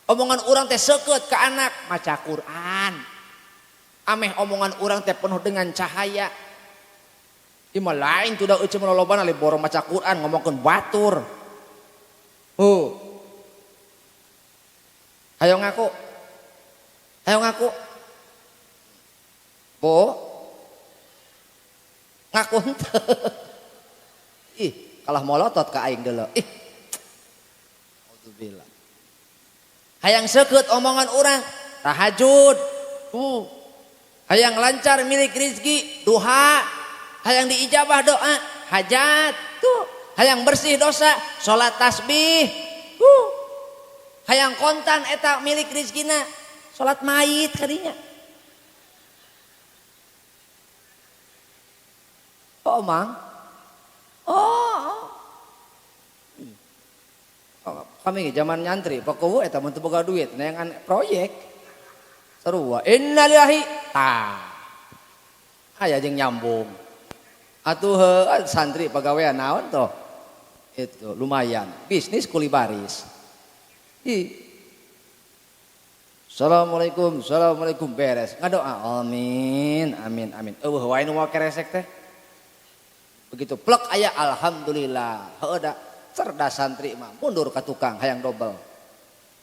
B: omongan urang teh seukeut ka anak maca Quran ameh omongan urang teh penuh dengan cahaya ieu mah lain tuh da ece mah lolobana le borong maca Quran ngomongkeun batur hayang ngaku bo ngaku henteu ih kalah molotot ka aing deuleu ih auzubillah hayang seukeut omongan urang tahajud hayang lancar milik rezeki duha hayang diijabah doa hajat tuh hayang bersih dosa salat tasbih hayang kontan eta milik rezekina salat mayit kadinya. Oh mang. Kami zaman nyantri pakuwu eta mun teu boga duit neangan proyek. Sarua innalillahi aya jeung nyambung. Atuh santri pagawean naon toh? Itu lumayan. Bisnis kuli baris. Assalamualaikum beres ngadoa amin eueuh wae nu keresek teh begitu plek aya alhamdulillah heuda cerdas santri mah mundur ka tukang hayang dobel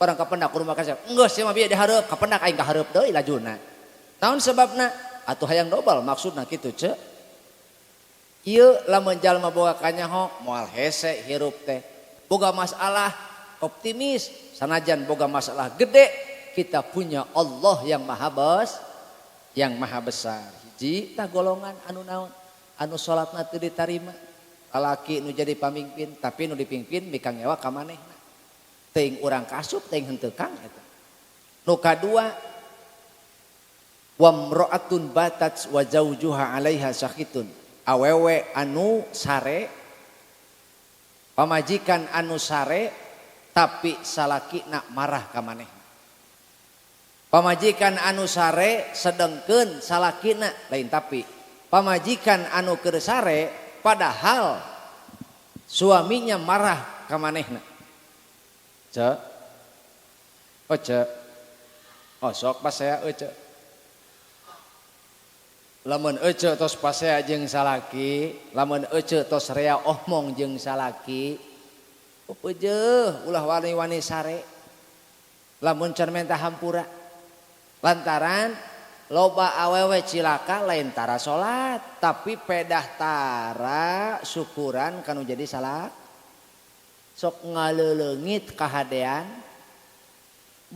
B: barang kapendak rumah kasih geus sia mah bieu dihareup kapendak aing kahareup deui lajuna naon sebabna atuh hayang dobel maksudna kitu ce Ieu lamun jalma boga kanyaho moal hese hirup teh. Boga masalah optimis, sanajan boga masalah gede, kita punya Allah yang maha besar. Hiji tah golongan anu naon? Anu salatna teu ditarima. Lalaki nu jadi pamimpin, tapi nu dipingpin mikang nyawa ka manehna. Teuing urang kasup, teuing henteu kang eta. Nu kadua wamra'atun batat wa zaujuha 'alaiha syahitun. Awewe anu sare, pamajikan anu sare tapi salakina marah ka manehna. Pamajikan anu sare sedengkeun salakina lain tapi pamajikan anu keur sare padahal suaminya marah ka manehna. Cek. Oh cek. Oh sok pas saya cek. Lamun ece tos pasea jeung salaki, lamun ece tos rea omong jeung salaki, upeujeeh ulah wani-wani sare. Lamun can menta hampura. Lantaran loba awewe cilaka lain tara salat, tapi pedah tara syukuran kanu jadi salat. Sok ngaleulengit kahadean,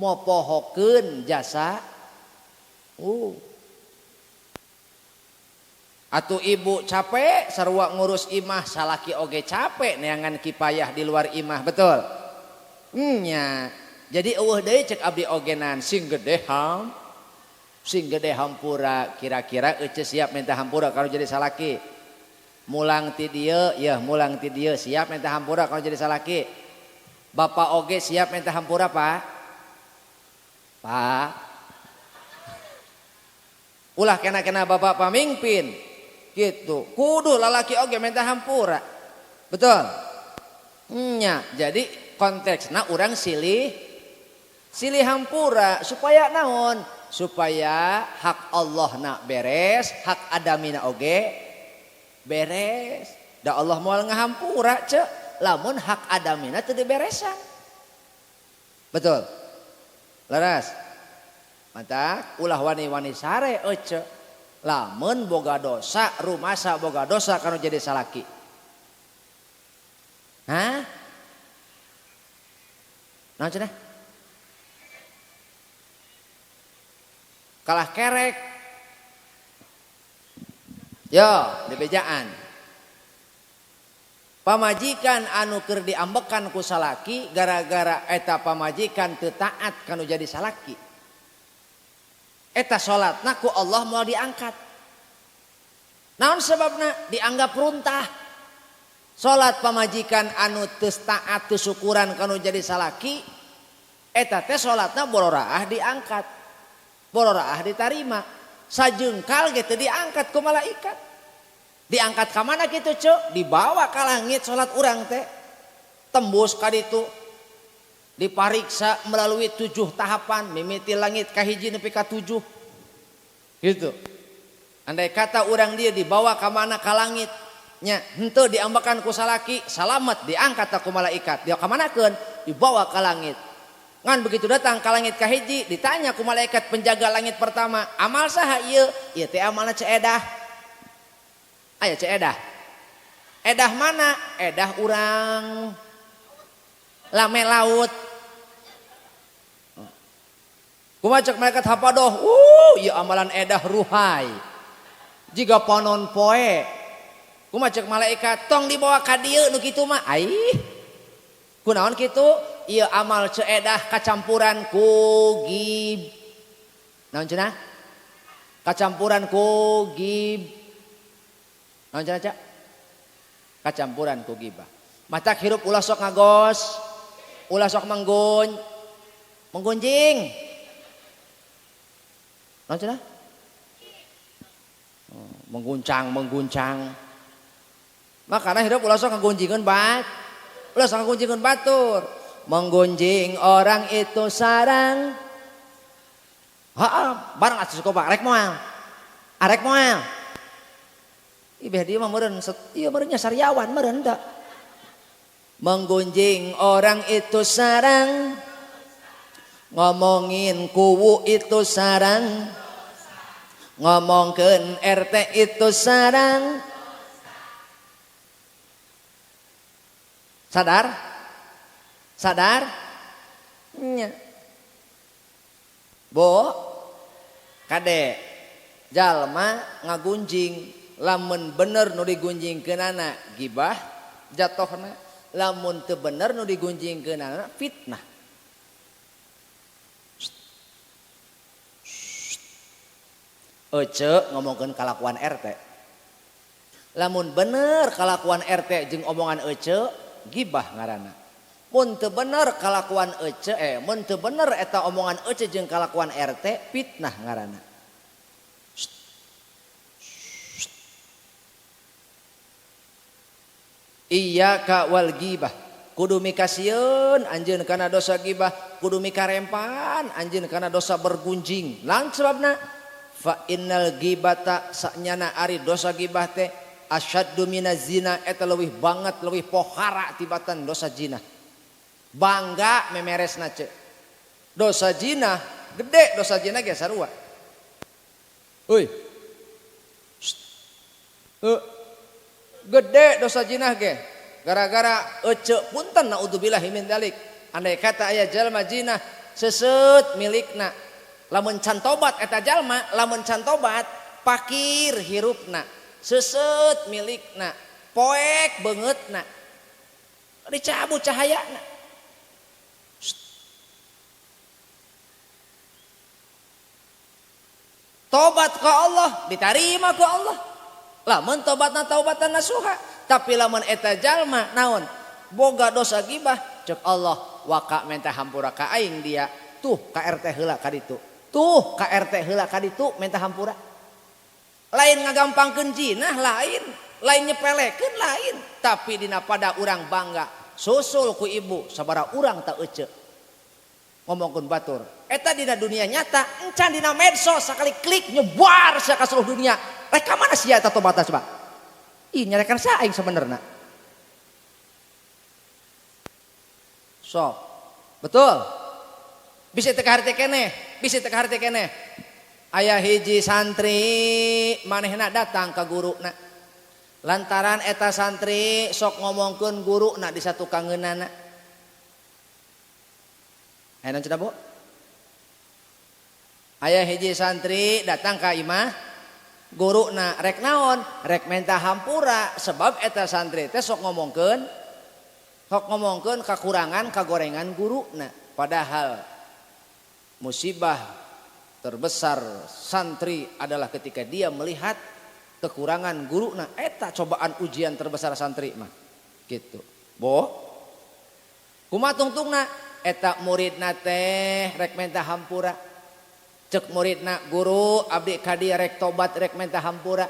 B: mopohokeun jasa. Atuh ibu capek sarua ngurus imah, salaki oge capek neangan kipayah di luar imah, betul? Nya. Jadi eueuh deui cek abdi ogenan sing gede hampura, kira-kira ece siap minta hampura kalau jadi salaki. Mulang ti dieu, yeuh mulang ti dieu siap minta hampura kalau jadi salaki. Bapak oge siap minta hampura, Pak? Pak. Ulah kena-kena bapak pamimpin. Gitu, kudu lalaki oge minta hampura, betul? Nya, jadi konteksna orang silih hampura supaya naon? Supaya hak Allah nak beres, hak adamina oge beres. Da Allah moal ngahampura cek, lamun hak adamina teu diberesan, betul? Laras, mantap, ulah wani-wani sare cek. Lamun boga dosa, rumasa boga dosa kanu jadi salaki. Hah? Naon cenah? Kalah kerek. Yo, di bejaan. Pamajikan anu keur diambekan ku salaki gara-gara eta pamajikan teu taat kanu jadi salaki. Eta salatna ku Allah mau diangkat. Naon sebabna? Dianggap runtah. Salat pamajikan anu teu taat teu syukuran kanu jadi salaki, eta teh salatna bororaah diangkat. Bororaah ditarima. Sajengkal ge teu diangkat ku malaikat. Diangkat ka mana kitu, Cuk? Dibawa ka langit salat urang teh. Tembus ka ditu. Dipariksa melalui 7 tahapan, mimiti langit kahiji nepi ka 7. Gitu. Andai kata orang dia dibawa ke mana ka langit, nya henteu diambakan ku salaki, salamet diangkat ku malaikat. Dia ka manakeun? Dibawa ke langit. Ngan begitu datang ka langit kahiji, ditanya ku malaikat penjaga langit pertama, amal saha ieu? Ieu teh amalna ceedah. Aya ceedah. Edah mana? Edah urang lame laut. Kumacak malaikat hapadoh, ieu amalan edah ruhai. Jiga ponon poe. Kumacak malaikat tong dibawa ka dieu nu kitu mah. Ai. Kunaon kitu? Ieu amal ceedah kacampuran ku gib. Naon cenah? Kacampuran ku gib. Naon cenah, Cak? Kacampuran ku gibah. Matak hirup ulah sok ngagos. Ulah sok menggunjing. Naon cenah? Mengguncang. Makana hirup ulah sok ngagunjingkeun ulah sok ngagunjingkeun batur. Menggunjing orang itu sarang. Barang atuh coba arek moal. Ibeh dia mah meureun ieu meureunnya sariawan meureun da. Menggunjing orang itu sarang. Ngomongin kuwu itu sarang. Ngomongkeun RT itu sarang. Sadar? Sadar? Nya. Bo, kade, jalma ngagunjing, lamun bener nu digunjingkeunana gibah jatohna, lamun teu bener nu digunjingkeunana fitnah. Ece ngomongkeun kalakuan RT. Lamun bener kalakuan RT jeung omongan ece gibah ngaranna. Mun teu bener kalakuan ece mun teu bener eta omongan ece jeung kalakuan RT fitnah ngaranna. Iyyaka wal gibah, kudu mikasieun anjeun kana dosa gibah, kudu mikarempan anjeun kana dosa bergunjing. Lang sebabna fa innal gibata sanyana ari dosa gibah teh asyaddu minaz zina, eta leuwih banget leuwih pohara tibatan dosa zina. Bangga memeresna ce. Dosa zina gede, dosa zina ge sarua. Euy. Gede dosa zina ge. Gara-gara ece punten naudzubillahi min dzalik. Andai kata aya jalma zina seuseut milikna, lamun can tobat eta jalma, lamun can tobat pakir hirupna, seuseut milikna, poek beungeutna, dicabut cahayana. Tobat ke Allah diterima ke Allah. Lamun tobatna taubatan nasuha, tapi lamun eta jalma naon boga dosa gibah cek Allah waka minta hampura ka aing dia. Tuh ka RT heula ka ditu. Tuh ka RT heula ka ditu minta hampura. Lain ngagampangkeun jinah lain nyepelekeun lain, tapi dina pada urang bangga susul ku ibu sabaraha urang tak ece. Ngomongkeun batur. Eta dina dunia nyata, encan dina medsos sakali klik nyebar sia ka seluruh dunia. Rek ka mana sia eta tobatna coba? Ih nyarekan saing sebenarnya. Sok. Betul. Bisa teu ka harti keneh, bisa teu ka harti keneh. Aya hiji santri manehna datang ka guruna. Lantaran eta santri sok ngomongkeun guruna di satu kangeunana. Hayeuna cenah Bu. Aya hiji santri datang ka imah guruna rek naon? Rek minta hampura sebab eta santri teh sok ngomongkeun kakurangan kagorengan guruna. Padahal musibah terbesar santri adalah ketika dia melihat kekurangan guruna. Eta cobaan ujian terbesar santri mah. Gitu. Bo. Kumaha tungtungna? Eta muridna teh rek minta hampura. Cek muridna, guru abdi ka dieu rek tobat rek minta hampura.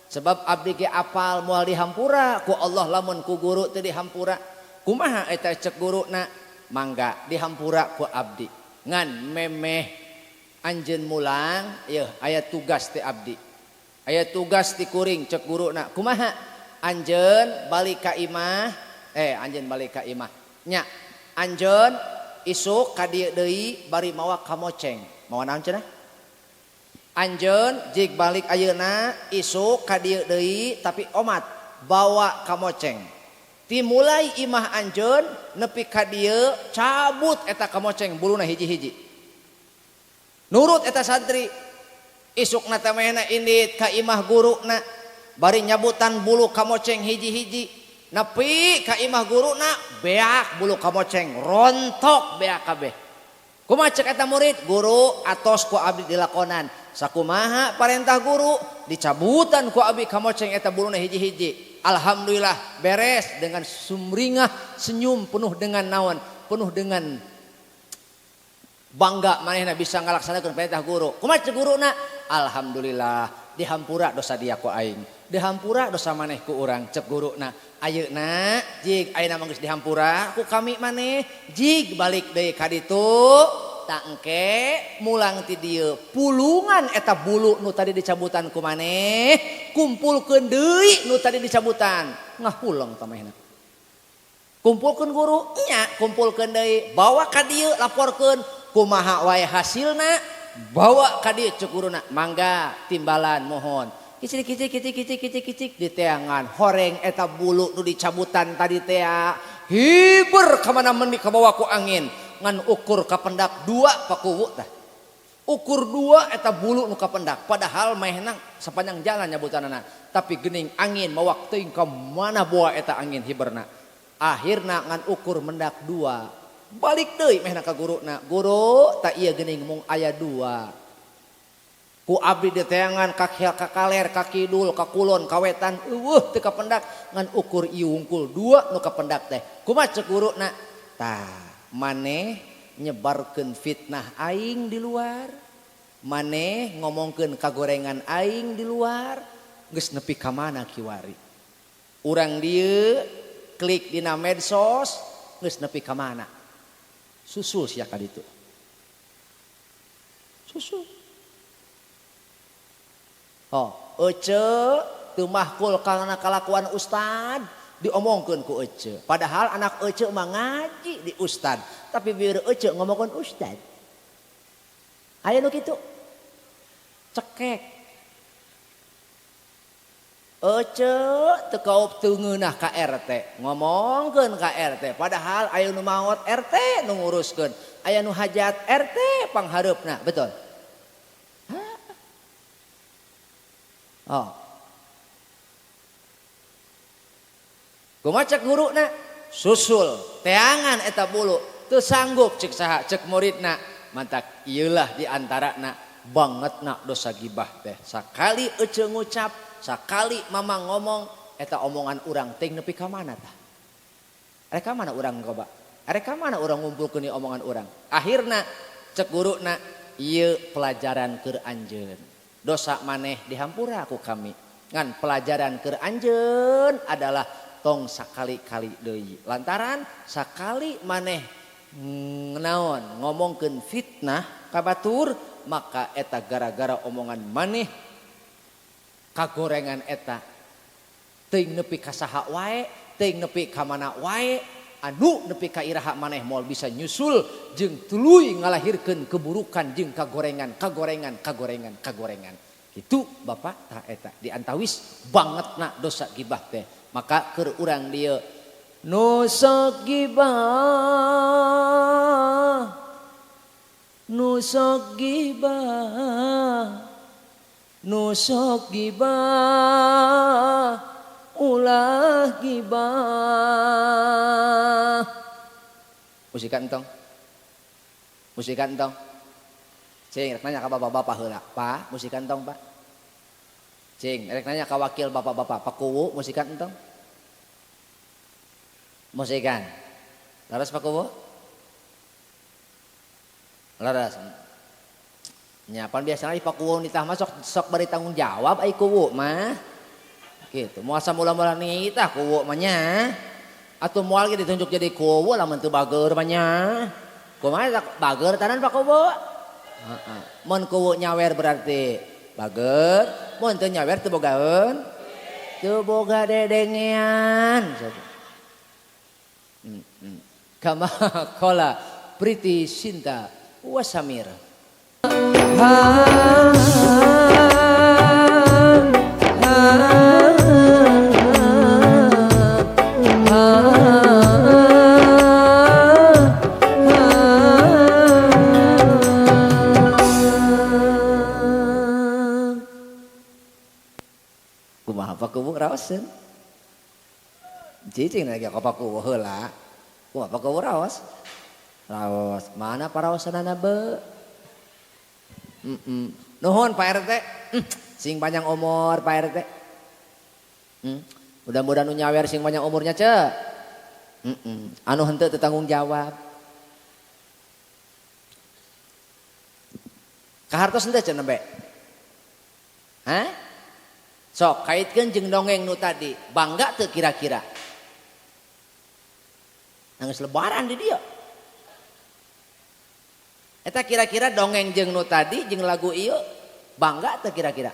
B: Sebab abdi ge apal moal dihampura ku Allah lamun ku guru teu dihampura. Kumaha eta cek guruna? Mangga dihampura ku abdi. Ngan memeh anjeun mulang, yeuh aya tugas ti abdi. Aya tugas ti kuring cek guruna. Kumaha? Anjeun balik ka imah, anjeun balik ka imah. Nya, anjeun isuk ka dieu deui bari mawa kamoceng. Mawa naon cenah? Anjeun jig balik ayeuna isuk ka dieu deui tapi omat bawa kamoceng. Timulai imah anjeun nepi ka dieu cabut eta kamoceng buluna hiji-hiji. Nurut eta santri isukna teh mehna indit ka imah guruna bari nyabutan bulu kamoceng hiji-hiji. Nepi ka imah guruna beak bulu kamoceng rontok beak kabeh. Kumaha cek eta murid? Guru atos ku abdi dilakonan. Sakumaha parentah guru? Dicabutan ku abdi kamoceng eta buluna hiji-hiji. Alhamdulillah beres dengan sumringah senyum penuh dengan naon? Penuh dengan bangga manehna bisa ngalaksanakeun perintah guru. Kumaha cek guruna? Alhamdulillah dihampura dosa dia ku aing. Dihampura dosa maneh ku urang cek guruna. Ayeuna jig ayeuna mah geus dihampura ku kami maneh jig balik deui ka ditu tak engke mulang ti dieu pulungan eta bulu nu tadi dicabutan ku maneh kumpulkeun deui nu tadi dicabutan ngahuleng tamehna. Kumpulkeun guru nya kumpulkeun deui bawa ka dieu laporkeun kumaha wae hasilna bawa ka dieu cek guruna mangga timbalan mohon. Kicik di teangan horeng eta bulu nu dicabutan tadi teh hiber kamana meni kabawa ku angin ngan ukur kapendak 2 pakuwu tah. Ukur 2 eta bulu nu kapendak padahal maehna sapanjang jalan nyabutanana tapi geuning angin mawak teuing ka mana boa eta angin hiberna. Akhirna ngan ukur mendak 2 balik deui mehna ka guruna. Guru tak ieu geuning mung aya 2. Ku abdi deteangan ka kaler ka kidul ka kulon ka wetan eueuh teu kapendak ngan ukur ieu hungkul 2 nu kapendak teh. Kumaha ceuk guruna? Tah, maneh nyebarkeun fitnah aing di luar. Maneh ngomongkeun kagorengan aing di luar. Geus nepi ka mana kiwari? Urang dieu klik dina medsos geus nepi ka mana? Susul sia ka ditu. Susul. Oh, ece teu mahkul kana kalakuan ustad diomongkeun ku ece. Padahal anak ece mah ngaji di ustad, tapi biar ece ngomongkeun ustad. Aya nu kitu. Cekek. Ece teu kaup teu ngeunah ka RT, ngomongkeun ka RT. Padahal aya nu maot RT nu nguruskeun, aya nu hajat RT panghareupna, betul? Oh. Kumaha cek guruna? Susul teangan eta bulu teu sanggup cek saha cek muridna mantak ieulah di antarana bangetna dosa gibah teh. Sakali ece ngucap, sakali mamang ngomong eta omongan urang teuing nepi ka mana tah? Are ka mana urang coba? Are ka mana urang ngumpulkeun omongan urang? Akhirna cek guruna ieu pelajaran keur anjeun. Dosa maneh dihampura ku kami. Ngan pelajaran keur anjeun adalah tong sakali-kali deui. Lantaran sakali maneh naon ngomongkeun fitnah ka batur maka eta gara-gara omongan maneh kagorengan eta teuing nepi ka saha wae, teuing nepi ka mana wae, anu nepi ka iraha maneh moal bisa nyusul jeung tuluy ngalahirkeun keburukan jeung kagorengan. Itu Bapak tah eta diantawis bangetna dosa gibah teh. Maka keur urang dieu nu sok gibah ulah gibah. Musikan entong. Cing, rek nanya ka bapak-bapak heula. Pak, musikan entong, Pak. Cing, rek nanya ka wakil bapak-bapak. Pak Kuwu, musikan entong. Musikan. Laras Pak Kuwu? Laras. Nyapan biasanya Pak Kuwu nitah mah sok bari tanggung jawab ai Kuwu mah. Gitu. Moal mula-mula nitah Kuwu mah nya. Atuh moal ge ditunjuk jadi Kuwu lamun teu bageur mah nya. Kumaha bageur tanan Pak Kuwu? Mun Kuwu nyawer berarti bageur, mun teu nyawer teu bogaeun, teu boga dedengean. Kama qala Priti Sinta Wasamir. Pak Kuwu raoseun. Cicing lagi ka Pak Kuwu heula. Kumaha Pak Kuwu raos? Raos. Mana paraosanana be? Nuhun Pak RT. Sing panjang umur Pak RT. Mudah-mudahan nu nyawer sing panjang umurnya ce. Anu henteu teu tanggung jawab. Kahartos henteu cenah be? Hah? Sok kaitkeun jeung dongeng nu tadi, bangga teu kira-kira? Nangis lebaran di dieu. Eta kira-kira dongeng jeung nu tadi jeung lagu ieu bangga teu kira-kira?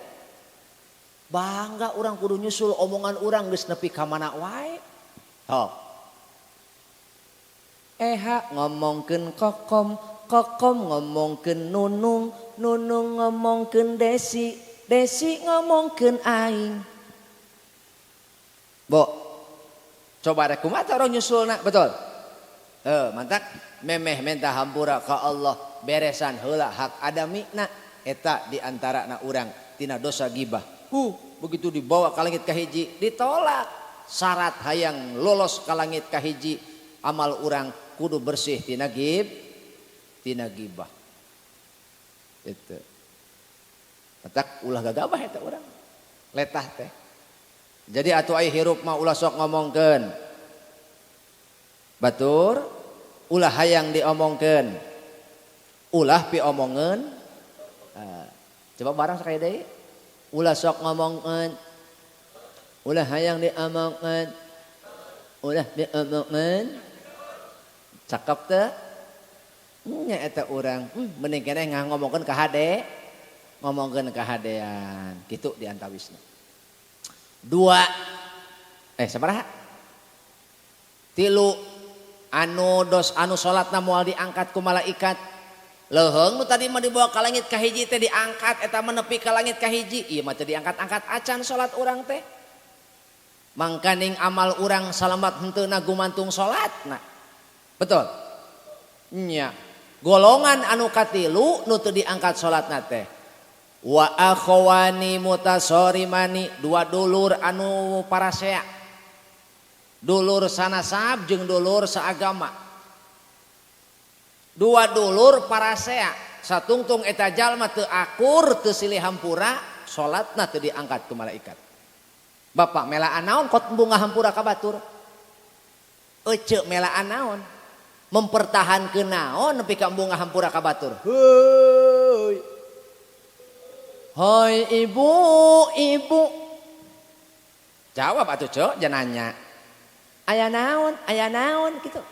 B: Bangga urang kudu nyusul omongan urang geus nepi ka mana wae. Hok. Eha ngomongkeun kokom, kokom ngomongkeun nunung, nunung ngomongkeun desi. Desi ngomongkeun aing. Bo. Coba rek kumaha orang nyusulna, betul? Mantap memeh minta hampura ka Allah beresan heula hak adamina eta di antarana urang tina dosa gibah. Begitu dibawa ka langit kahiji ditolak. Syarat hayang lolos ka langit kahiji amal urang kudu bersih tina gibah. Itu. Matak ulah gagabah eta urang. Letah teh. Jadi atuh ai hirup mah ulah sok ngomongkeun. Batur, ulah hayang diomongkeun. Ulah pi omongeun. Coba barang sakaya deui. Ulah sok ngomongkeun. Ulah hayang diomongkeun. Ulah diomongkeun. Cakep teu? Nya eta urang, mending keneh ngomongkeun ka hade. Ngomongkeun ka hadean. Kitu diantawisna. 2 sabaraha? 3 anu salatna moal diangkat ku malaikat. Leuheung nu tadi mah dibawa ka langit kahiji teh diangkat eta mah nepi ka langit kahiji. Ieu mah teh diangkat-angkat acan salat urang teh. Mangkaning amal urang salamat henteuna gumantung salatna. Betul? Nya. Golongan anu katilu nu teu diangkat salatna teh. Wa akhwani mutasorimani 2 dulur anu parasea. Dulur sanasab jeung dulur saagama. 2 dulur parasea. Satungtung eta jalma teu akur teu silih hampura salatna teu diangkat ku malaikat. Bapak melaan naon kot bunga hampura ka batur? Ece melaan naon? Mempertahankeun naon nepi ka bunga hampura ka batur? Heuy. Hoi ibu. Jawab atuh cok, jangan nanya. Aya naon gitu.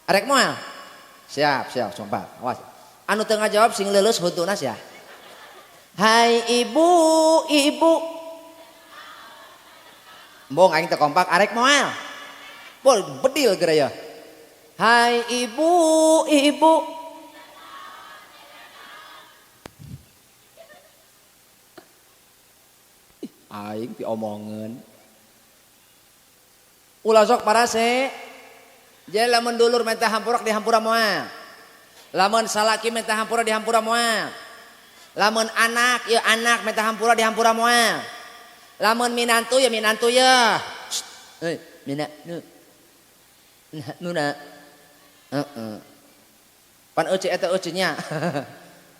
B: Arek moal. Siap, sumpah. Awas. Anu teu ngajawab sing leuleus huntuna sia. Hai ibu. Mbong aing teu kompak arek moal. Pol bedil geura ya. Hai ibu. Aing diomongeun. Ulah sok parase. Jadi lamun dulur minta hampura dihampura moal. Lamun salaki minta hampura dihampura moal. Lamun anak ya anak minta hampura dihampura moal. Lamun minantu ya minantu ya. Nuna. Pan euci eta eucinya.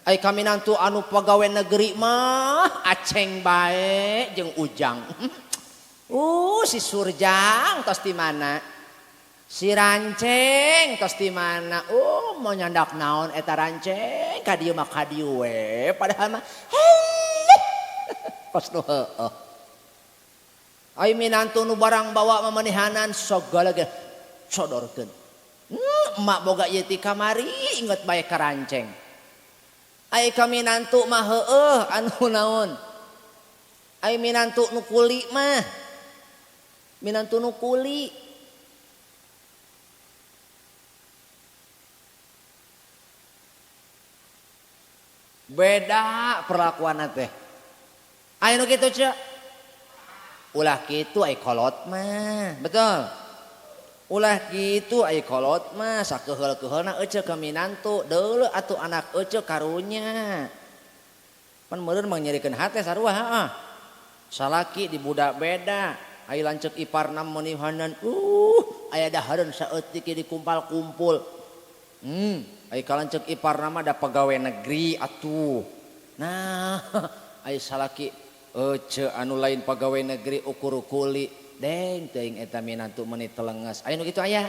B: Ai kami nantu anu pagawe negeri mah aceng bae jeung ujang. Si surjang tos di mana? Si ranceng tos di mana? Mau nyandak naon eta ranceng ka dieu mah ka dieu we padahal mah kos nu heueuh. Ai minantu nu barang bawa mamanehanan segala ge sodorkeun. Emak boga ieu ti kamari inget bae ka ranceng. Ai kami nantu mah heueuh anu naon. Ai minantu nu kuli mah. Minantu nu kuli. Beda perlakuan teh. Aya nu kitu ce. Ulah kitu ai kolot mah. Betul. Ulah gitu ai kolot mah sakeheul-keheulna ece ka minantu deuleu atuh anak ece karunya. Pan meureun mah nyerikeun hate sarua heeh. Salaki di budak beda, ai lanceuk iparna meunihanan aya dahareun saeutik dikumpal-kumpul. Ai kalanceuk iparna mah da pagawe negeri atuh. Nah, ai salaki ece anu lain pagawe negeri ukur kuli. Deng teuing eta minantu meuni telenges. Aya nu kitu aya.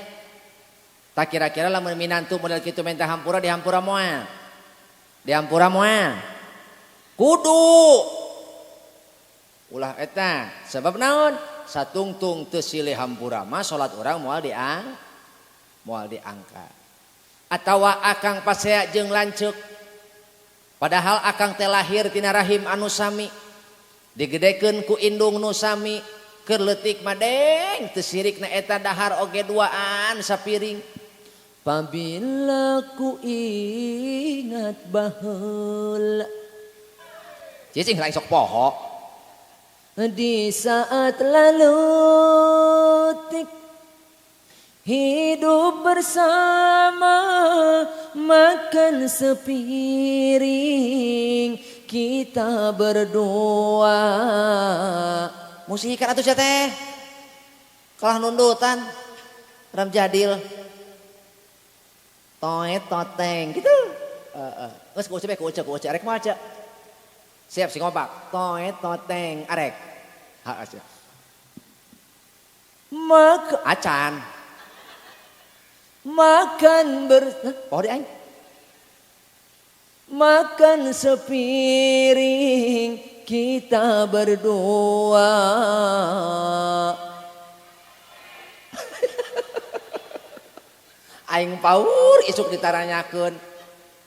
B: Tak kira-kira lamun minantu model kitu minta hampura dihampura moal. Dihampura moal. Kudu. Ulah eta, sebab naon? Satungtung teu silih hampura mah salat urang moal diangkat. Atawa akang pasea jeung lanceuk. Padahal akang teh lahir tina rahim anu sami. Digedekeun ku indung nu sami. Keur leutik madeng teu sirikna eta dahar oge duaan sapiring. Pabila ku ingat baheula. Cicing lain sok poho. Di saat lalu tik
A: Hidup bersama, makan sepiring, kita berdua.
B: Musikan atuh sia teh. Kalah nundutan. Ram jadil. Toet toteng gitu. Geus ku ucap arek maca. Siap si ngopak. Toet toteng arek. Aca. Acan.
A: Makan
B: Oh di aing.
A: makan sepiring, kita berdua.
B: Aing paur isuk ditaranyakeun.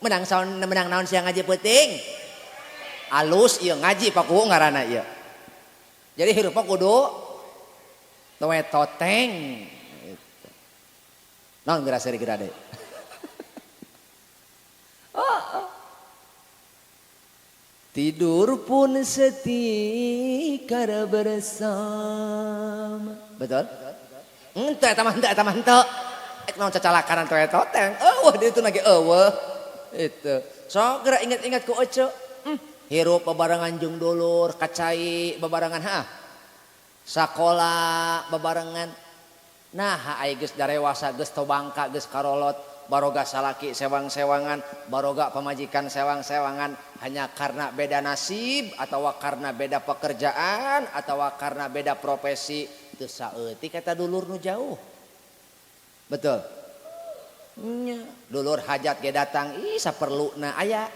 B: Menang naon siang ngaji peuting. Alus ieu ngaji paku ngaranna ieu. Jadi hirupna kudu toet toteng. Naon geura seri geura deui.
A: Tidur pun setikar bersama.
B: Betul? Henteu eta mah henteu. Ek naon cacalakaran toet toteng. Eueuh dieu teh lagi eueuh. Itu. So geura ingat-ingat ku ece. Hirup bebarengan jeung dulur, kacai bebarengan sakola bebarengan. Nah, ai geus darewasa, geus tobangka, geus karolot, baroga salaki sewang-sewangan, baroga pamajikan sewang-sewangan, hanya karena beda nasib atau karena beda pekerjaan atau karena beda profesi, teu saeutik eta dulur nu jauh. Betul. Nya, dulur hajat ge datang, saperluna aya.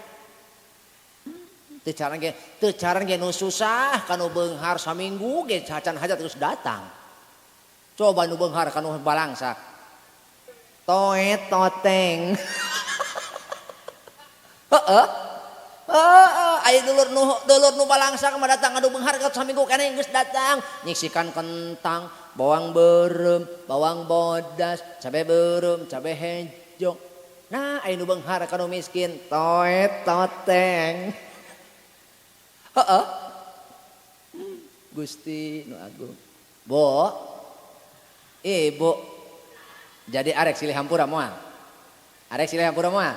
B: Teu caran ge nu susah kanu beunghar saminggu ge cacan hajat terus datang. Coba nu beunghar kanu balangsak. Toet toteng. Heeh. Aya dulur nu balangsak mah datang anu beunghar ka saminggu keneh geus datang. Nyiksikan kentang, bawang beureum, bawang bodas, cabe beureum, cabe hejo. Nah, aya nu beunghar kanu miskin, toet toteng. Heeh. Gusti nu agung. Bo. Ibu. Jadi arek silih hampura moal. Arek silih hampura moal.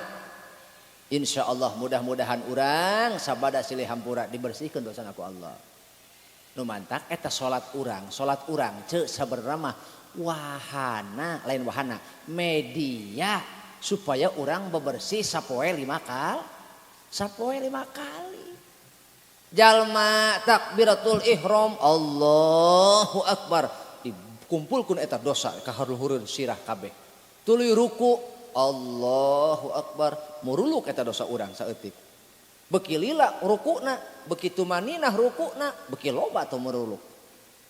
B: Insyaallah mudah-mudahan urang sabada silih hampura dibersihkeun dosana ku Allah. Nu mantak eta salat urang teu sabenerna mah wahana, lain wahana, media supaya urang bebersih sapoe 5 kali. Sapoe 5 kali. Jalma takbiratul ihram Allahu akbar. Kumpulkan eta dosa kahaluhureun sirah kabeh. Tuluy ruku Allahu akbar, muruluk eta dosa urang saeutik. Beki lila rukuna, beki tumaninah rukuna, beki loba teu muruluk.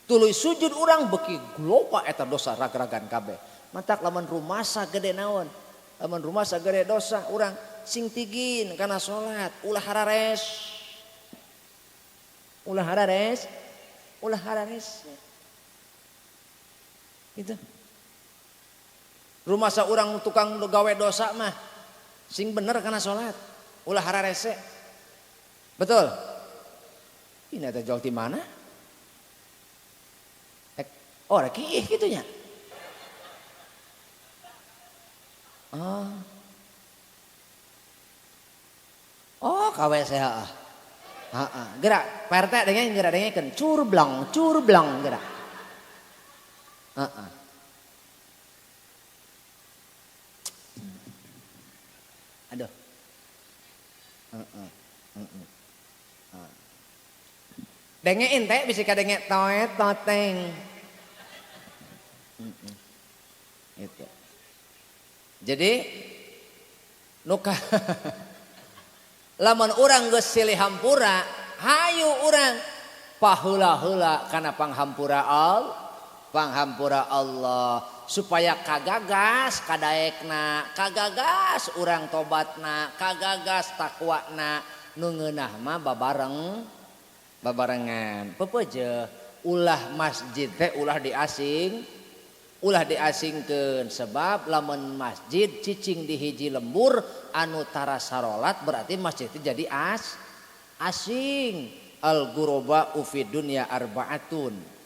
B: Tuluy sujud urang beki loba eta dosa rag-ragan kabeh. Mantak lamun rumasa gede naon? Lamun rumasa gede dosa urang sing tigin kana salat, ulah harares. Ulah harares. Ulah harares. Gitu. Rumah seorang tukang gawe dosa mah sing bener karena sholat ulah hararese. Betul. Ini ada jual di mana? Oh lagi gitunya. Oh KWC gerak PRT dengan gerak dengan curblong gerak. Aduh. Dengein teh bisa kadenge toet toteng. Itu. Jadi nuka lamun urang geus silih hampura, hayu urang paheula-heula kana panghampura Allah supaya kagagas kadaekna, kagagas urang tobatna, kagagas takwakna, nu ngeunah mah babarengan. Pepeujeuh ulah masjid teh ulah diasingkeun sebab lamun masjid cicing di hiji lembur anu tara sarolat berarti masjid itu jadi asing. Al ghuraba fi dunya arba'atun.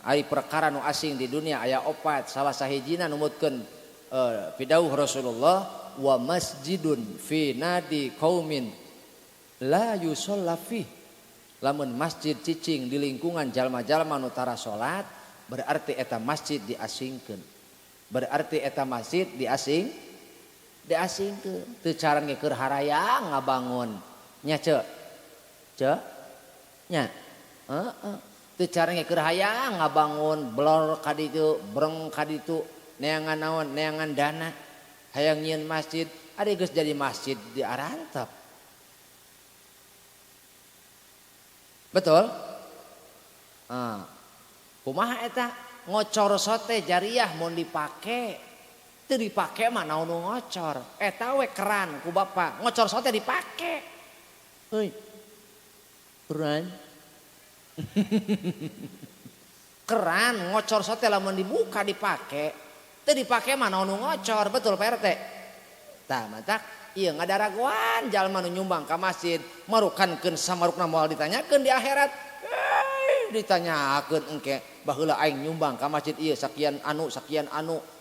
B: Ai perkara nu asing di dunia aya opat salah sahijina numutkeun pidauh Rasulullah wa masjidun fi nadi qaumin la yusalla fi. Lamun masjid cicing di lingkungan jalma-jalma nu tara salat berarti eta masjid diasingkeun. Berarti eta masjid diasingkeun. Teu caran ge keur harayang ngabangun. Nya ce nya teu caran ge keur hayang ngabangun blor ka ditu breng ka ditu neangan naon neangan dana hayang nyieun masjid ari geus jadi masjid di arantep. Betul? Kumaha eta ngocor sote jariah mun dipake. Teu dipake mah naon nu ngocor. Eta we keran ku bapa ngocor sote dipake. Heuy. Keran. Keran ngocor sote lamun dibuka dipake. Teu dipake mah naon nu ngocor, betul Pak RT? Tah matak ieu ngadaragoan jalma nu nyumbang ka masjid marukankeun samarukna moal ditanyakeun di akhirat. Ditanyakeun engke baheula aing nyumbang ka masjid ieu sakian anu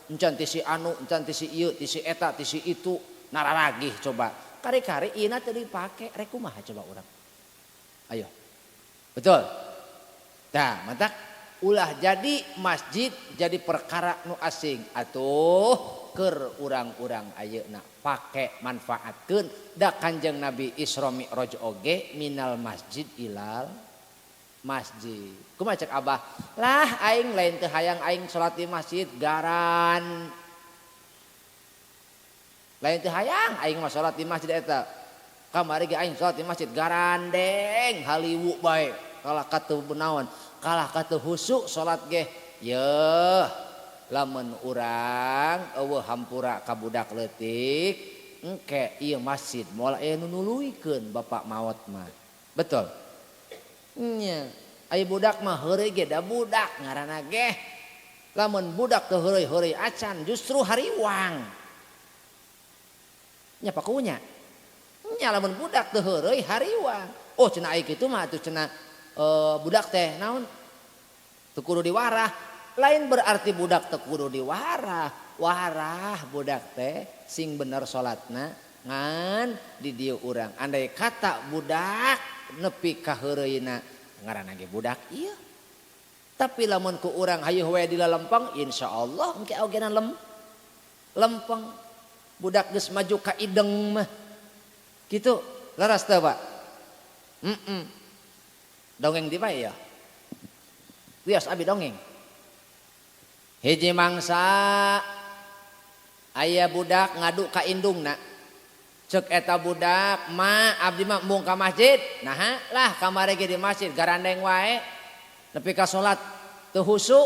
B: encan ti si anu encan ti si ieu ti si eta ti si itu nararagih coba. Kari-kari ieu teu dipake rek kumaha coba urang. Ayo. Betul? Tah matak ulah jadi masjid jadi perkara nu asing atuh keur urang-urang ayeuna pake manfaatkeun da Kanjeng Nabi Isra Mi'raj oge minal masjid ilal masjid. Kumaha cek Abah? Lah aing lain teu hayang aing salat di masjid garan. Lain teu hayang aing mah salat di masjid eta. Kamari ge aing salat di masjid garandeng haliwu bae. Kalah ka teu benaon, kalah ka teu husuk salat ge. Yeuh. Lamun urang eueuh hampura ka budak leutik engke ieu masjid moal aya nu nuluykeun bapak maot mah. Betul? Nya, aya budak mah heureuy ge da budak ngaranna ge. Lamun budak teu heureuy-heureuy acan justru hariwang. Nya pakunya. Nya lamun budak teu heureuy hariwang. Oh cenah aya kitu mah atuh cenah budak teh naon? Teu kudu diwarah. Lain berarti budak teu kudu diwarah. Warah budak teh sing bener salatna ngan di dieu urang. Andai kata budak nepi ka heureuyeuna ngaranna ge budak ieu. Tapi lamun ku urang hayeuh we di lalempang insyaallah engke ogena lempeng. Budak geus maju ka ideng mah. Kitu laras teu Pak? Dongeng di bae ya. Wios abi dongeng. Hiji mangsa aya budak ngadu ka indungna. Ceuk eta budak, "Ma, abdi mah embung ka masjid." Nah, lah kamari ge di masjid garandeng wae. Nepi ka salat teu husuk,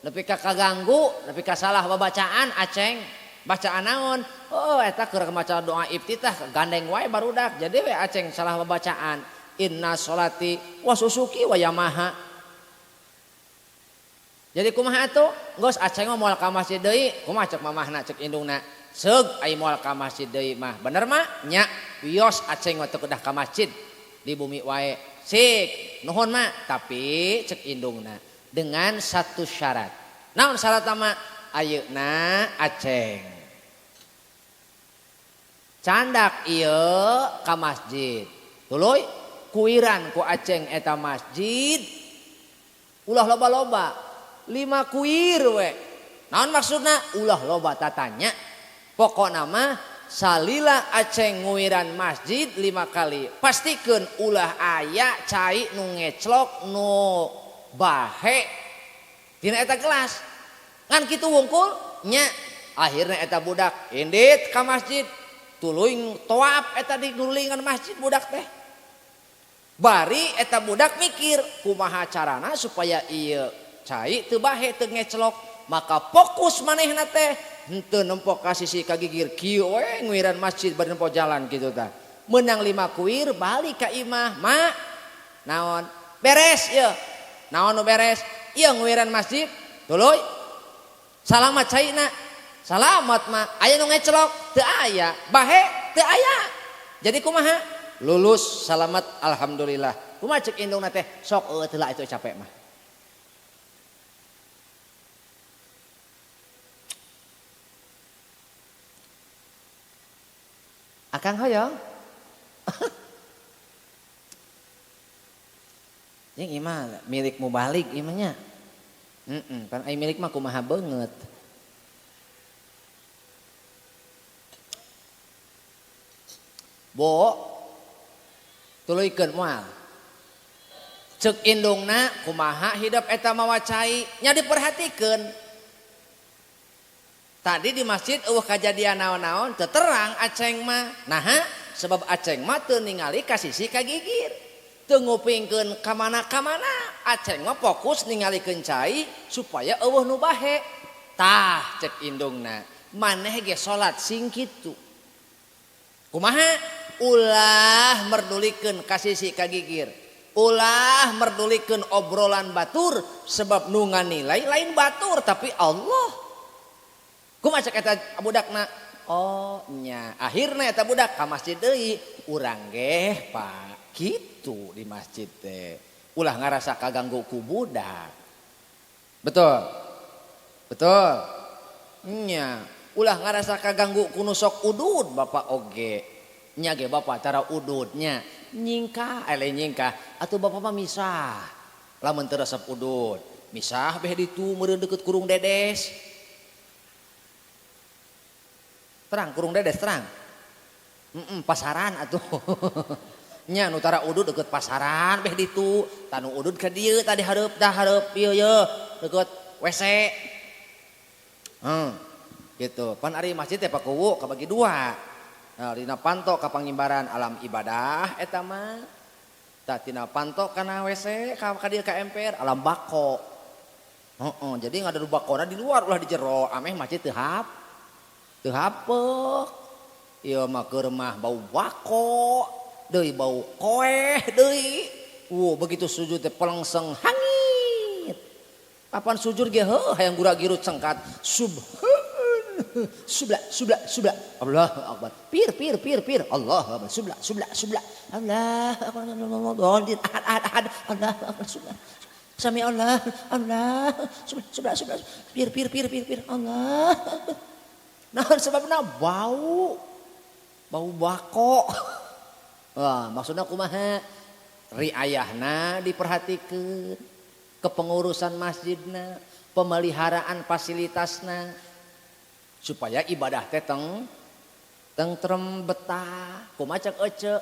B: nepi ka kaganggu, nepi ka salah babacaan aceng. Bacaan naon? Oh, eta keur maca doa iftitah gandeng wae barudak. Jadi we aceng salah babacaan. Inna sholati wa susuki wa yamaha. Jadi kumaha atuh? Geus aceng mah moal ka masjid deui, kumaha cek mamahna cek indungna? Seug ai moal ka masjid deui mah. Bener mah? Nya, wios aceng mah teu kedah ka masjid di bumi wae. Sik, nuhun mah, tapi cek indungna dengan satu syarat. Naon syarat mah? Ayeuna aceng candak ieu ka masjid. Tuluy kuiran ku aceng eta masjid. Ulah loba-loba. 5 kuir we. Naon maksudna? Ulah loba tatanya. Pokokna mah salila aceng nguiran masjid 5 kali. Pastikeun ulah aya cai nu ngeclok nu bahe dina eta gelas. Ngan kitu wungkul nya akhirna eta budak indit ka masjid. Tuluy toap eta di nulingan masjid budak teh. Bari eta budak mikir kumaha carana supaya ieu cai teu bahe teu ngeclok, maka fokus manehna teh henteu nempo ka sisi ka gigir kieu we nguiran masjid bari nempo jalan kitu tah. Meunang 5 kuir balik ka imah, "Ma, naon? Beres ieu." "Naon nu beres?" "Ieu nguiran masjid." "Tuluy. Salamat caina." "Salamat mah aya nu ngeclok?" "Teu aya." "Bahe?" "Teu aya." Jadi kumaha? Lulus salamat alhamdulillah. Kumaha cek indungna teh? Sok teu lah itu capek mah. Akang hoyong. Yang imah milik mubalik imahnya. Kan ai milik mah kumaha beungeut. Bo tuluykeun moal. Ceuk indungna kumaha hidup eta mawa cai nya diperhatikeun. Tadi di masjid eueuh kajadian naon-naon teu terang aceng mah. Naha sebab aceng mah teu ningali ka sisi ka gigir. Teu ngupingkeun ka mana-kamana. Aceng mah fokus ningalikeun cai supaya eueuh nu bahe. Tah cek indungna, maneh ge salat sing kitu. Kumaha? Ulah merdulikeun ka sisi ka gigir. Ulah merdulikeun obrolan batur sebab nu nganilai lain batur tapi Allah. Kumaha cek eta budakna? Oh nya, akhirna eta budak ka masjid deui. Urang ge Pak, kitu di masjid teh. Ulah ngarasa kaganggu ku budak. Betul. Betul. Nya, ulah ngarasa kaganggu ku nu sok udud Bapak oge. Nya ge Bapak cara ududnya nyingkah nyingkah atuh Bapak mah misah. Lamun teu resep udud, misah beh ditu meureun deukeut kurung dedes. Terang kurung dedes terang. Pasaran atuh. Nya nu tara udud deukeut pasaran beh ditu, tanu udud ka dieu tadi hareup dah hareup ieu deukeut WC. Gitu. Pan ari masjid teh pakuwu kabagi dua. Nah, dina panto ka pangimbaran alam ibadah eta mah. Tah tina panto kana WC ka dieu ka emper alam bako. Jadi ngadu bakona di luar ulah di jero, ameh masjid teu hapeuh. Ieu mah keur mah bau bako, deui bau koeh deui. Begitu sujud teh pelengseng hangit. Papan sujud ge heuh hayang gura-girut cengkat. Subla Allahu akbar pir Allahu akbar subla Allahu akbar Allahu akbar subla sami Allah subla pir Allah. Nah sebabna bau bako. Wah maksudna kumaha riayahna diperhatikeun kepengurusan masjidna pemeliharaan fasilitasna supaya ibadah teh tentrem betah. Kumaha cek ece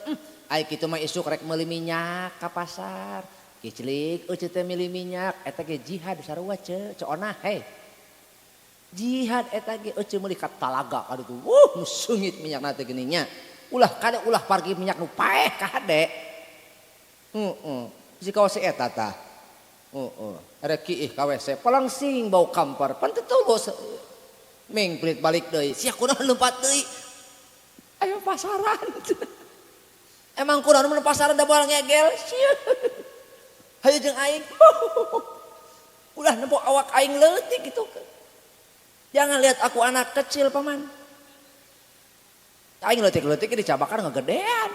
B: ai kitu mah isuk rek meuli minyak ka pasar kiclik ece teh meuli minyak eta ge jihad sarua cek onah he jihad eta ge ece meuli ka talaga kadu tuh nu seungit minyakna teh geuning nya ulah kade ulah pargi minyak nu paeh ka hade si kawase eta tah rek kiih ka WC palangsing bau kampar pan teu teulos. Ming pelit balik deui. Sia kunaon lompat deui. Ayo pasaran. Emang kunaon mun pasaran da moal ngegel. Hayu jeung aing. Ulah nempo awak aing leutik gitu. Jangan lihat aku anak kecil paman. Aing leutik-leutik dicabakan ngagedean.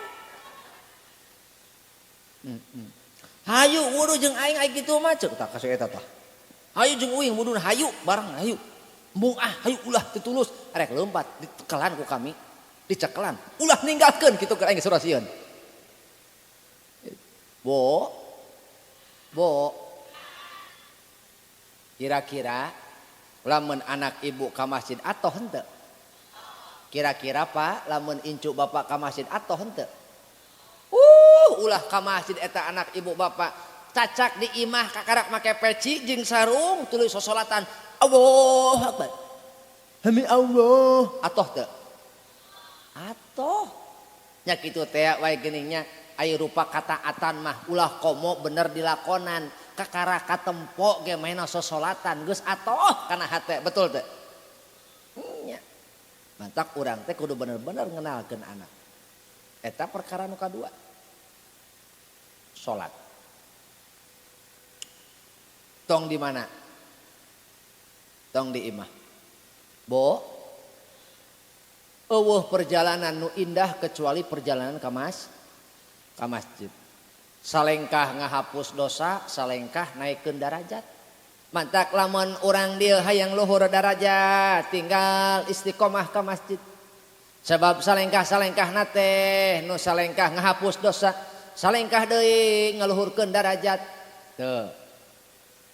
B: Hayu wudu jeung aing kitu mah ceuk tah kasih eta tah. Hayu jeung uing wuduna hayu bareng hayu. Mung hayu ulah tutulus arek lompat ditekelan ku kami dicekelan ulah ninggalkeun kitu keur aing surasieun. Bo kira-kira lamun anak ibu ka masjid atoh henteu? Kira-kira Pak lamun incu bapak ka masjid atoh henteu? Ulah ka masjid eta anak ibu bapak cacak di imah kakarak make peci jeung sarung tuluy sosolatan Allahu akbar. Hami Allah. Atoh teu? Atoh. Nya kitu teh wae geuningnya aya rupa kataatan mah ulah komo bener dilakonan. Kakara katempo ge maena sosolatan geus atoh kana hate. Betul teu? Nya. Mantak urang teh kudu bener-bener ngenalkeun anak. Eta perkara nu kadua. Salat. Tong di mana? Tong di imah. Bo, eueuh perjalanan nu indah kecuali perjalanan ka masjid. Salengkah ngahapus dosa, salengkah naikeun darajat. Mantak lamun urang dieu hayang luhur darajat, tinggal istiqomah ka masjid. Sebab salengkah nate nu salengkah ngahapus dosa, salengkah deui ngaluhurkeun derajat. Teu.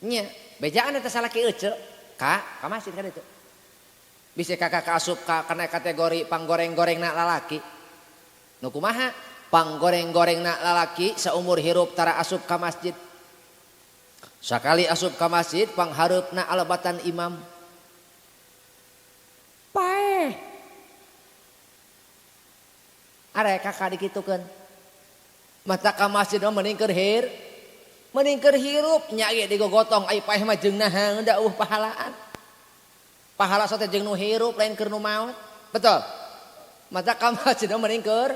B: Nya, bejaan eta salaki euceu ka masjid ka ditu. Bisa kakak asup ka kana kategori panggoreng-gorengna lalaki. Nu kumaha? Panggoreng-gorengna lalaki saumur hirup tara asup ka masjid. Sakali asup ka masjid panghareupna alebatan imam. Paeh. Are kakak dikitukeun. Mata ka masjid mending keur hirup nya ge digogotong ai paeh mah jeung naha da pahalaan. Pahala sote jeung nu hirup lain keur nu maot. Betul. Mata ka masjid mending keur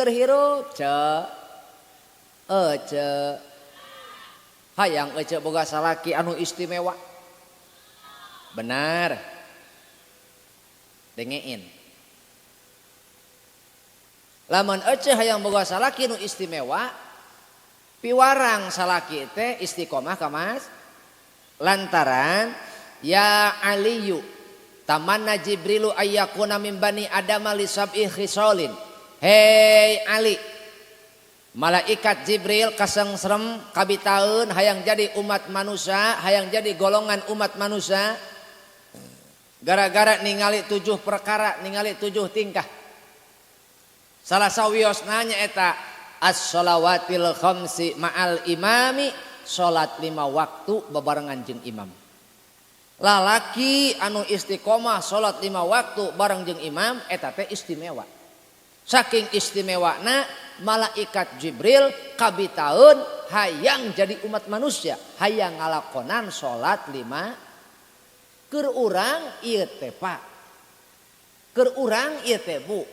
B: hirup. Ceu. Hayang ece boga salaki anu istimewa. Benar. Dengein. Lamun ece hayang boga salaki anu istimewa, piwarang salaki teh istiqomah ka Mas. Lantaran ya Aliyu tamanna Jibrilu ayyakuna min bani Adama li sab'i khisalin. Hei Ali, malaikat Jibril kasengsrem kabitaeun hayang jadi umat manusia, hayang jadi golongan umat manusia gara-gara ningali 7 perkara, ningali 7 tingkah. Salah sawiosna nya eta as-shalawatil khamsi ma'al imami, salat 5 waktu bebarengan jeung imam. Lalaki anu istiqomah salat 5 waktu bareng jeung imam eta teh istimewa. Saking istimewana malaikat Jibril kabitaeun hayang jadi umat manusia, hayang ngalakonan salat 5. Keur urang ieu teh Pak. Keur urang ieu teh Bu.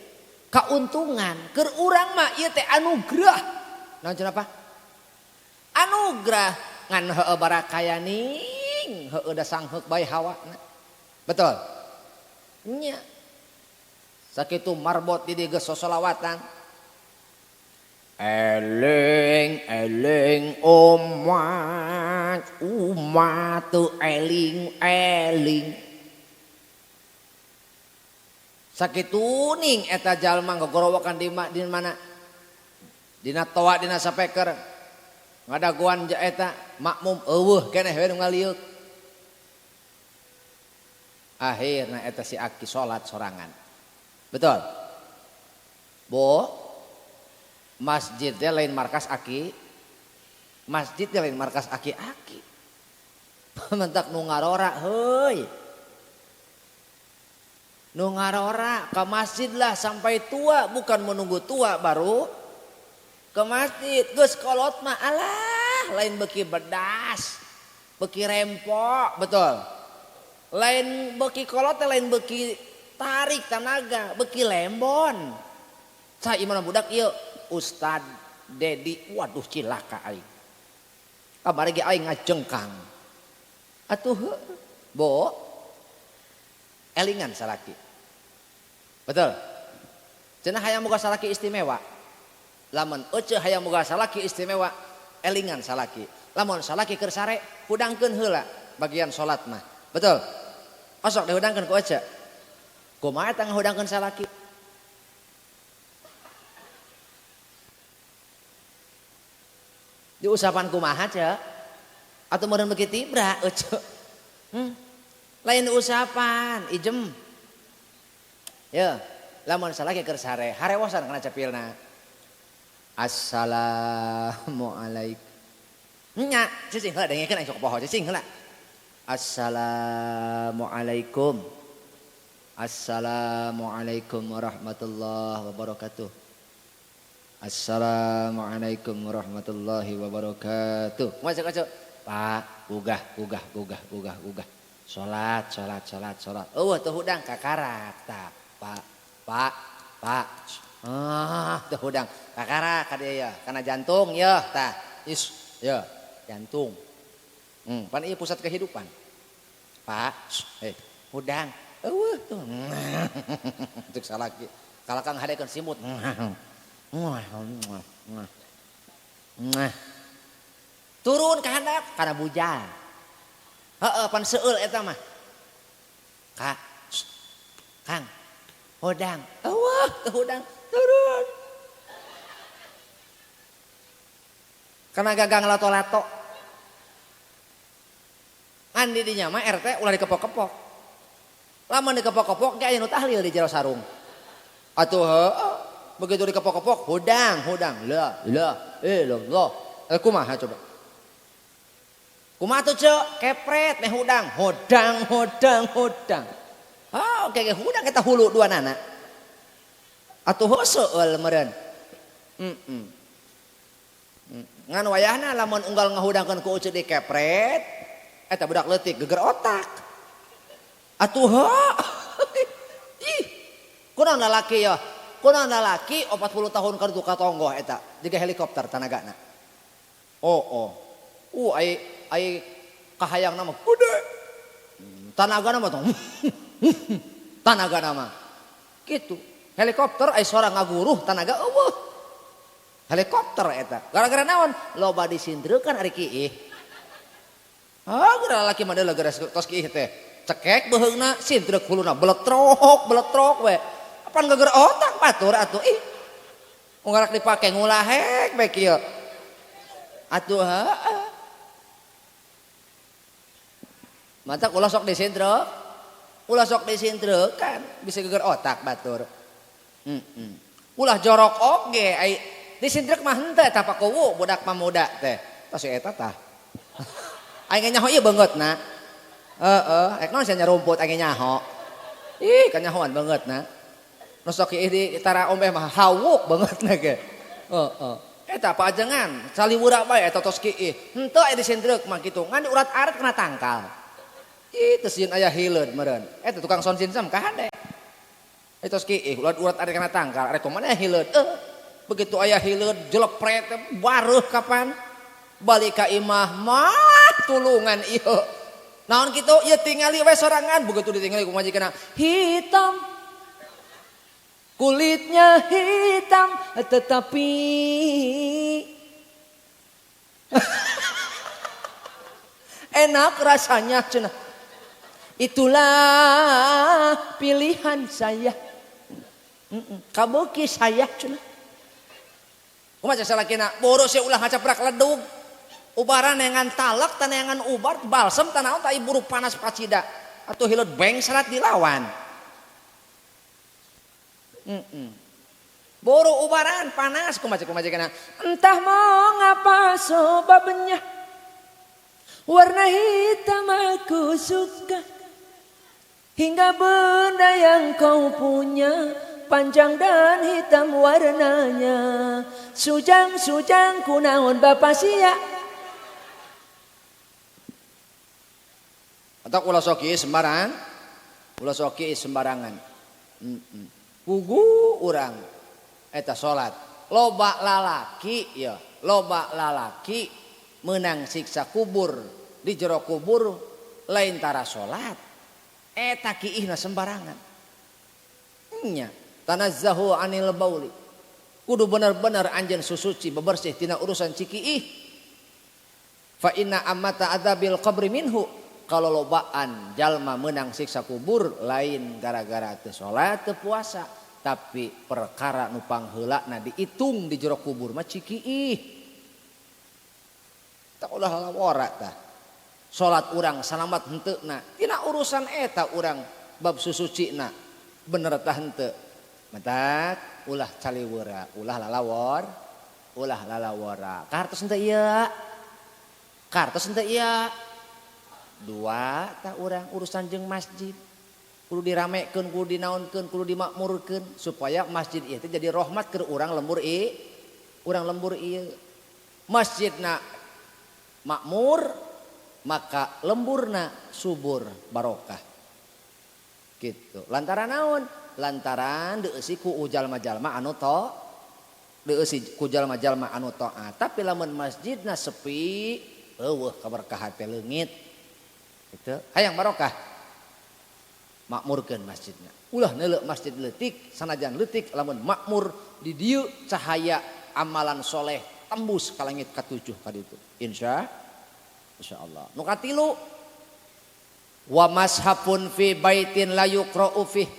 B: Kauntungan, keur urang mah ieu teh anugrah. Naon cenah Pak? Anugrah ngan heueuh barakayaning, heueuh da sangheuk bae hawana. Betul? Nya. Sakitu marbot di dieu geus solawatan. Eling umat tu eling. Sakitu ning eta jalma ngogorowokan di mana? Dina toa dina sapeker. Ngadaguan eta makmum eueuh keneh we nu ngaliuk. Akhirna eta si aki salat sorangan. Betul? Bo, masjid teh lain markas aki. Masjid teh lain markas aki-aki. Mentak nu ngarora heuy. Nu ngarora ke masjid lah sampai tua, bukan menunggu tua baru ke masjid. Geus kolot mah alah, lain beki bedas, beki rempok, betul. Lain beki kolot teh lain beki tarik tenaga, beki lembon. Sa imana budak ieu Ustad Dedi, waduh cilaka aing. Kabar ge aing ngajengkang. Atuh Bo, elingan salaki. Betul? Cenah hayang boga salaki istimewa. Lamun ece hayang boga salaki istimewa, elingan salaki. Lamun salaki keur sare, hudangkeun heula bagian salat mah. Betul? Osok dihudangkeun ku ece. Kumaha eta ngahudangkeun salaki? Di usapan kumaha ce? Atuh meureun beuki tibra ece. Lain usapan, ijem. Ya, lamun salaki keur sare, harewosan kana capilna. Assalamualaikum. Nya, cicing heula dengekeun aing sok poho cicing heula. Assalamualaikum. Assalamualaikum warahmatullahi wabarakatuh. Assalamualaikum warahmatullahi wabarakatuh. Masuk. Pak, gugah. Salat. Eueuh teu hudang kakarak tah. Pak. Teu hudang kakarak ka dieu ya, kana jantung yeuh tah. Ya, jantung. Pan ieu pusat kehidupan. Pak, hudang. Eueuh tuh. Cek salaki. Kalakang hadekeun simut. Turun ke handap kana bujal. Heeh pan seueul eta mah. Kang. Hodang. Wah, hodang turun. Karena gagang lato-lato. Andi dinya mah RT ulah dikepok-kepok. Lamun dikepok-kepok ge aya nu tahlil di jero sarung. Atuh begitu dikepok-kepok hodang. La ilallah. Kumaha coba? Kumaha tuh cek? Kepret meh hodang. Oke hodang kita hulu dua nana. Atuh seueul meureun. Ngan wayahna lamun unggal ngahudangkeun ku uceuk dikepret eta budak leutik geger otak. Atuh ih kunaon lalaki ya? Kunaon lalaki 40 tahun keur ka tonggoh eta jiga helikopter tanagana. Ai kahayang nama gede. Tanagana mah tong. Tanagana mah kitu. Helikopter ai suara ngaguruh tanaga eueuh. Helikopter eta. Gara-gara naon? Loba disindreukeun ari kieu. Gara lalaki mah deuleu gara tos kieu teh. Cekek beheungna sindreuk huluna beletrok we. Apan geger otak batur atuh ih. Unggarak dipake ngulahek bae kieu. Atuh Mata ulah sok disindreuk. Ulah sok disindreukan bisa geger otak batur. Ulah jorok oge ai disindreuk mah henteu eta pakuwu budak pamuda teh. Tos eta tah. Aing nyaho ieu beungeutna. Ek naon sia nyarumput aing nyaho. Ih kanyahoan beungeutna. Nu sok ieu di tara ombeh mah hawuk beungeutna ge. Eta pajengan saliwura bae eta tos kieu. Henteu aya disindreuk mah kitu. Ngan urat arit kena tangkal. Itu sieun aya hileud meureun. Eta tukang sound system ka hade. Eta tos kieu urat arit kena tangkal. Are kumaha hileud? Begitu aya hileud jelepret bareuh kapan? Balik ka imah mah tulungan ieu. Naon kitu? Ieu tingali we sorangan begitu ditingali ku majikanna hitam. Kulitnya hitam tetapi enak rasanya cenah. Itulah pilihan saya. Kabeuki saya cenah. Kumaha cek salakina? Boros ya ulah ngacaprak ledug. Ubaran neangan talak tan neangan ubar balsem tan naon tai buru panas pacida. Atuh hileud beng salat dilawan. Buru ubaran panas kumaha cek kana? Entah mau ngapa sebabnya. Warna hitam aku suka. Hingga benda yang kau punya panjang dan hitam warnanya. Sujang kunaon bapak sia. Atau ulah sok ieu sembarang. Ulah sok ieu sembarangan. Pugu urang eta salat. Loba lalaki ya, loba lalaki meunang siksa kubur di jero kubur lain tara salat. Eta kiihna sembarangan. Nya tanazzahu anil bauli. Kudu bener-bener anjeun susuci bebersih tina urusan cikiih. Fa inna amata adzabil qabri minhu. Kalau lobaan jalma menang siksa kubur lain gara-gara teu salat teu puasa, tapi perkara nu pangheulana diitung di jero kubur mah cikiih. Tak ulah lawora tah. Salat urang salamat henteuna. Tina urusan eta urang bab susucina bener tah henteu. Matak ulah caliweura, ulah lalawora. Kartos henteu ieu. Kartos henteu ieu. Dua tak urang urusan jeung masjid. Kudu diramekeun, kudu dinaonkeun, kudu dimakmurkeun supaya masjid ieu teh jadi rahmat keur urang lembur ieu. Masjidna makmur maka lemburna subur barokah. Gitu. Lantaran naon? Lantaran deusi ku jalma-jalma anu to, deusi ku jalma-jalma anu taat. Tapi lamun masjidna sepi, eueuh kaberkahan teh leungit. Gitu. Hayang barokah. Makmurkeun masjidna. Ulah neuleuh masjid leutik, sanajan leutik lamun makmur di dieu cahaya amalan soleh tembus ka langit katujuh ka ditu. Insyaallah. Nu katilu wa mashafun fi baitin la yuqra'u fih.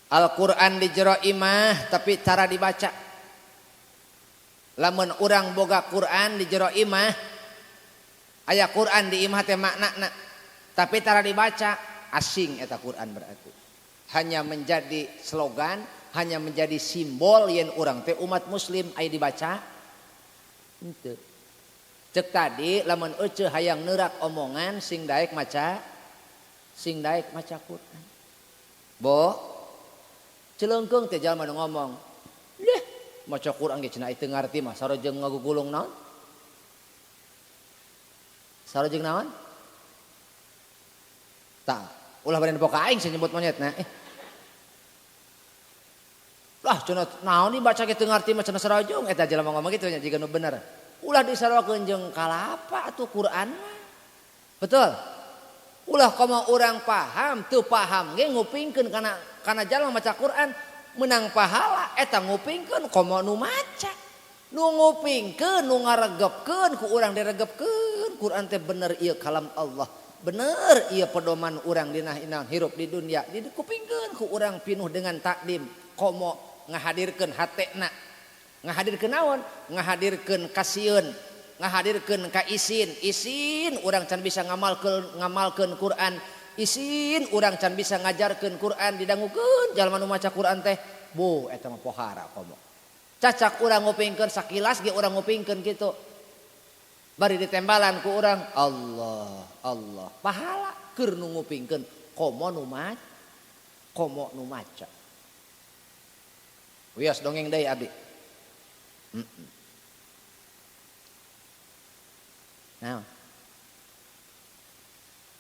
B: Al-Quran di jero imah tapi cara dibaca. Lamun urang boga Quran di jero imah, aya Quran di imah teh maknana, tapi cara dibaca asing eta Quran berarti. Hanya menjadi slogan, hanya menjadi simbol yen urang teh umat muslim aya dibaca. Henteu. Cek tadi lamun euceuh hayang neurak omongan sing daek maca Quran. Bo Celengkeung teh jalma nu ngomong, "Leh, maca Quran ge cenah teu ngarti mah sarojeng ngagugulung naon?" Sarojeng naon? Tah, ulah bade nepo ka aing sing nyebut monyetna. Lah cenah naon dibaca ge teu ngarti mah cenah sarojeng eta jalma ngomong kitu nya jiga nu bener. Ulah disarokeun jeung kalapa atuh Quran mah. Betul? Ulah komo urang paham, teu paham ge ngupingkeun kana jalma maca Quran menang pahala eta ngupingkeun komo nu maca. Nu ngupingkeun, nu ngaregepkeun ku urang diregepkeun. Quran teh bener ieu kalam Allah. Bener ieu pedoman urang dina hirup di dunia. Dikupingkeun ku urang pinuh dengan takdim, komo ngahadirkeun hatena. Ngahadirkeun naon? Ngahadirkeun kasieun, ngahadirkeun ka isin urang can bisa ngamalkeun Quran, isin urang can bisa ngajarkeun Quran, didangukeun jalma nu maca Quran teh bu eta mah pohara komo. Cacak urang ngupingkeun sakilas ge urang ngupingkeun kitu. Bari ditembalan ku urang Allah pahala keur nu ngupingkeun komo nu maca. Wios dongeng deui abdi. Nah.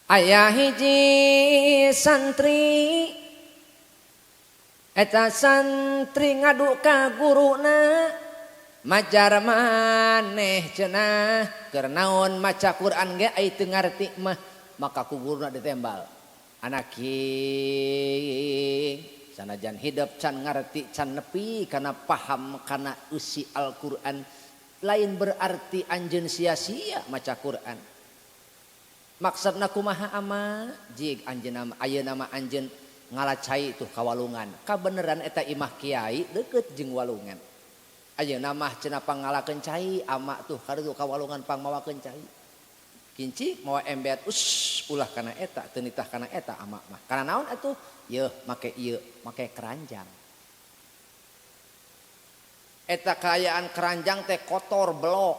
B: Aya hiji santri eta santri ngadu ka guruna majar maneh cenah keur naon maca Quran ge ai teu ngarti mah maka ku guruna ditembal. Anak kieu sanajan hidup can ngarti can nepi kana paham kana isi Al-Quran lain berarti anjeun sia-sia maca Quran. Maksudna kumaha ama jig anjeun ayeuna mah anjeun ngalacai tuh kawalungan kabeneran eta imah kiai deukeut jeung walungan. Ayeuna mah cenah pangalakeun cai ama tuh kareu kawalungan pangmawakeun cai. Kinci mawa embet ulah kana eta teu nitah kana eta ama mah. Kana naon atuh? Yeuh make keranjang. Eta kaayaan keranjang teh kotor belok.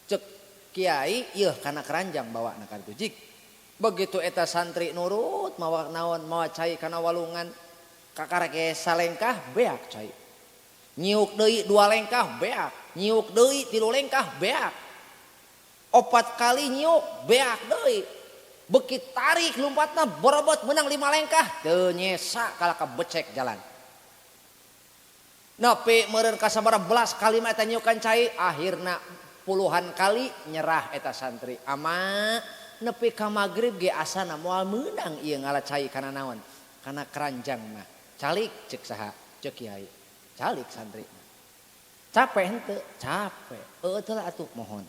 B: Cek kiai yeuh kana keranjang bawana ka ditu jik. Begitu eta santri nurut mawa naon mawa cai kana walungan kakareke salengkah beak cai. Nyiuk deui 2 lengkah beak, nyiuk deui 3 lengkah beak. 4 kali nyiuk beak deui. Beki tarik lompatna borobot menang 5 lengkah teu nyesa kalaka becek jalan. Nepi meureun ka sabaraha belas kali mah eta nyiukan cai akhirna puluhan kali nyerah eta santri. Ama nepi ka magrib ge asana moal meunang ieu ngalacai kana naon? Kana keranjang mah. Calik cek saha? Cek kiai. Calik santri. Capek henteu? Capek. Teu lah atuh mohon.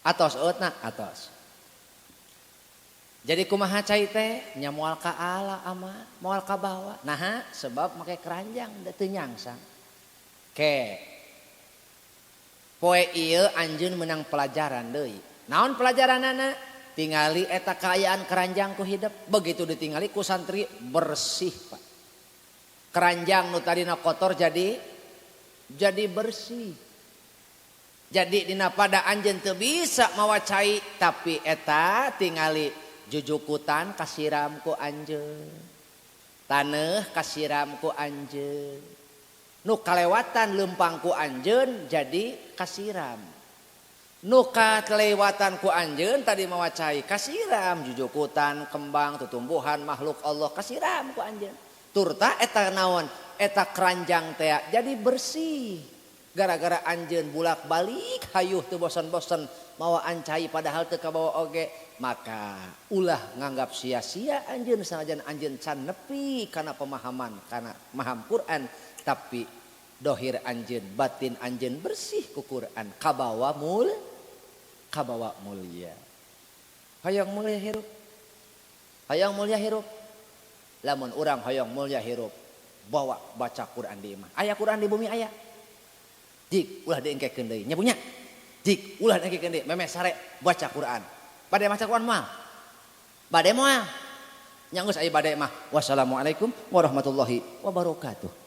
B: Atos eutna atos. Jadi kumaha cai teh nya moal ka ala ama moal ka bawah. Naha sebab make keranjang teu nyangsang. Ke. Poe ieu anjeun meunang pelajaran deui. Naon pelajaranana? Tingali eta kaayaan keranjang ku hidup. Begitu ditingali ku santri bersih Pak. Keranjang nu tadina kotor jadi bersih. Jadi dina pada anjeun teu bisa mawa cai tapi eta tingali jujukutan kasiram ku anjeun. Taneuh kasiram ku anjeun. Nu kalewatan leumpang ku anjeun jadi kasiram. Nu kalewatan ku anjeun tadi mawa cai kasiram jujukutan kembang tutumbuhan makhluk Allah kasiram ku anjeun. Turta eta naon? Eta keranjang teh jadi bersih. Gara-gara anjeun bulak-balik hayuh teu bosan-bosan mawa ancai padahal teu kabawa oge maka ulah nganggap sia-sia anjeun sanajan anjeun can nepi kana pemahaman kana maham Quran tapi dohir anjeun batin anjeun bersih ku Quran kabawa mulia. Hoyong mulia hirup. Hoyong mulia hirup. Lamun urang hoyong mulia hirup. Bawa baca Quran di imah. Aya Quran di bumi aya. Jik ulah diengkekeun deui nya punya. Jik ulah diengkekeun deui meme sare baca Quran. Bade baca Quran moal. Bade moal. Nya geus aya bade mah. Wassalamualaikum warahmatullahi wabarakatuh.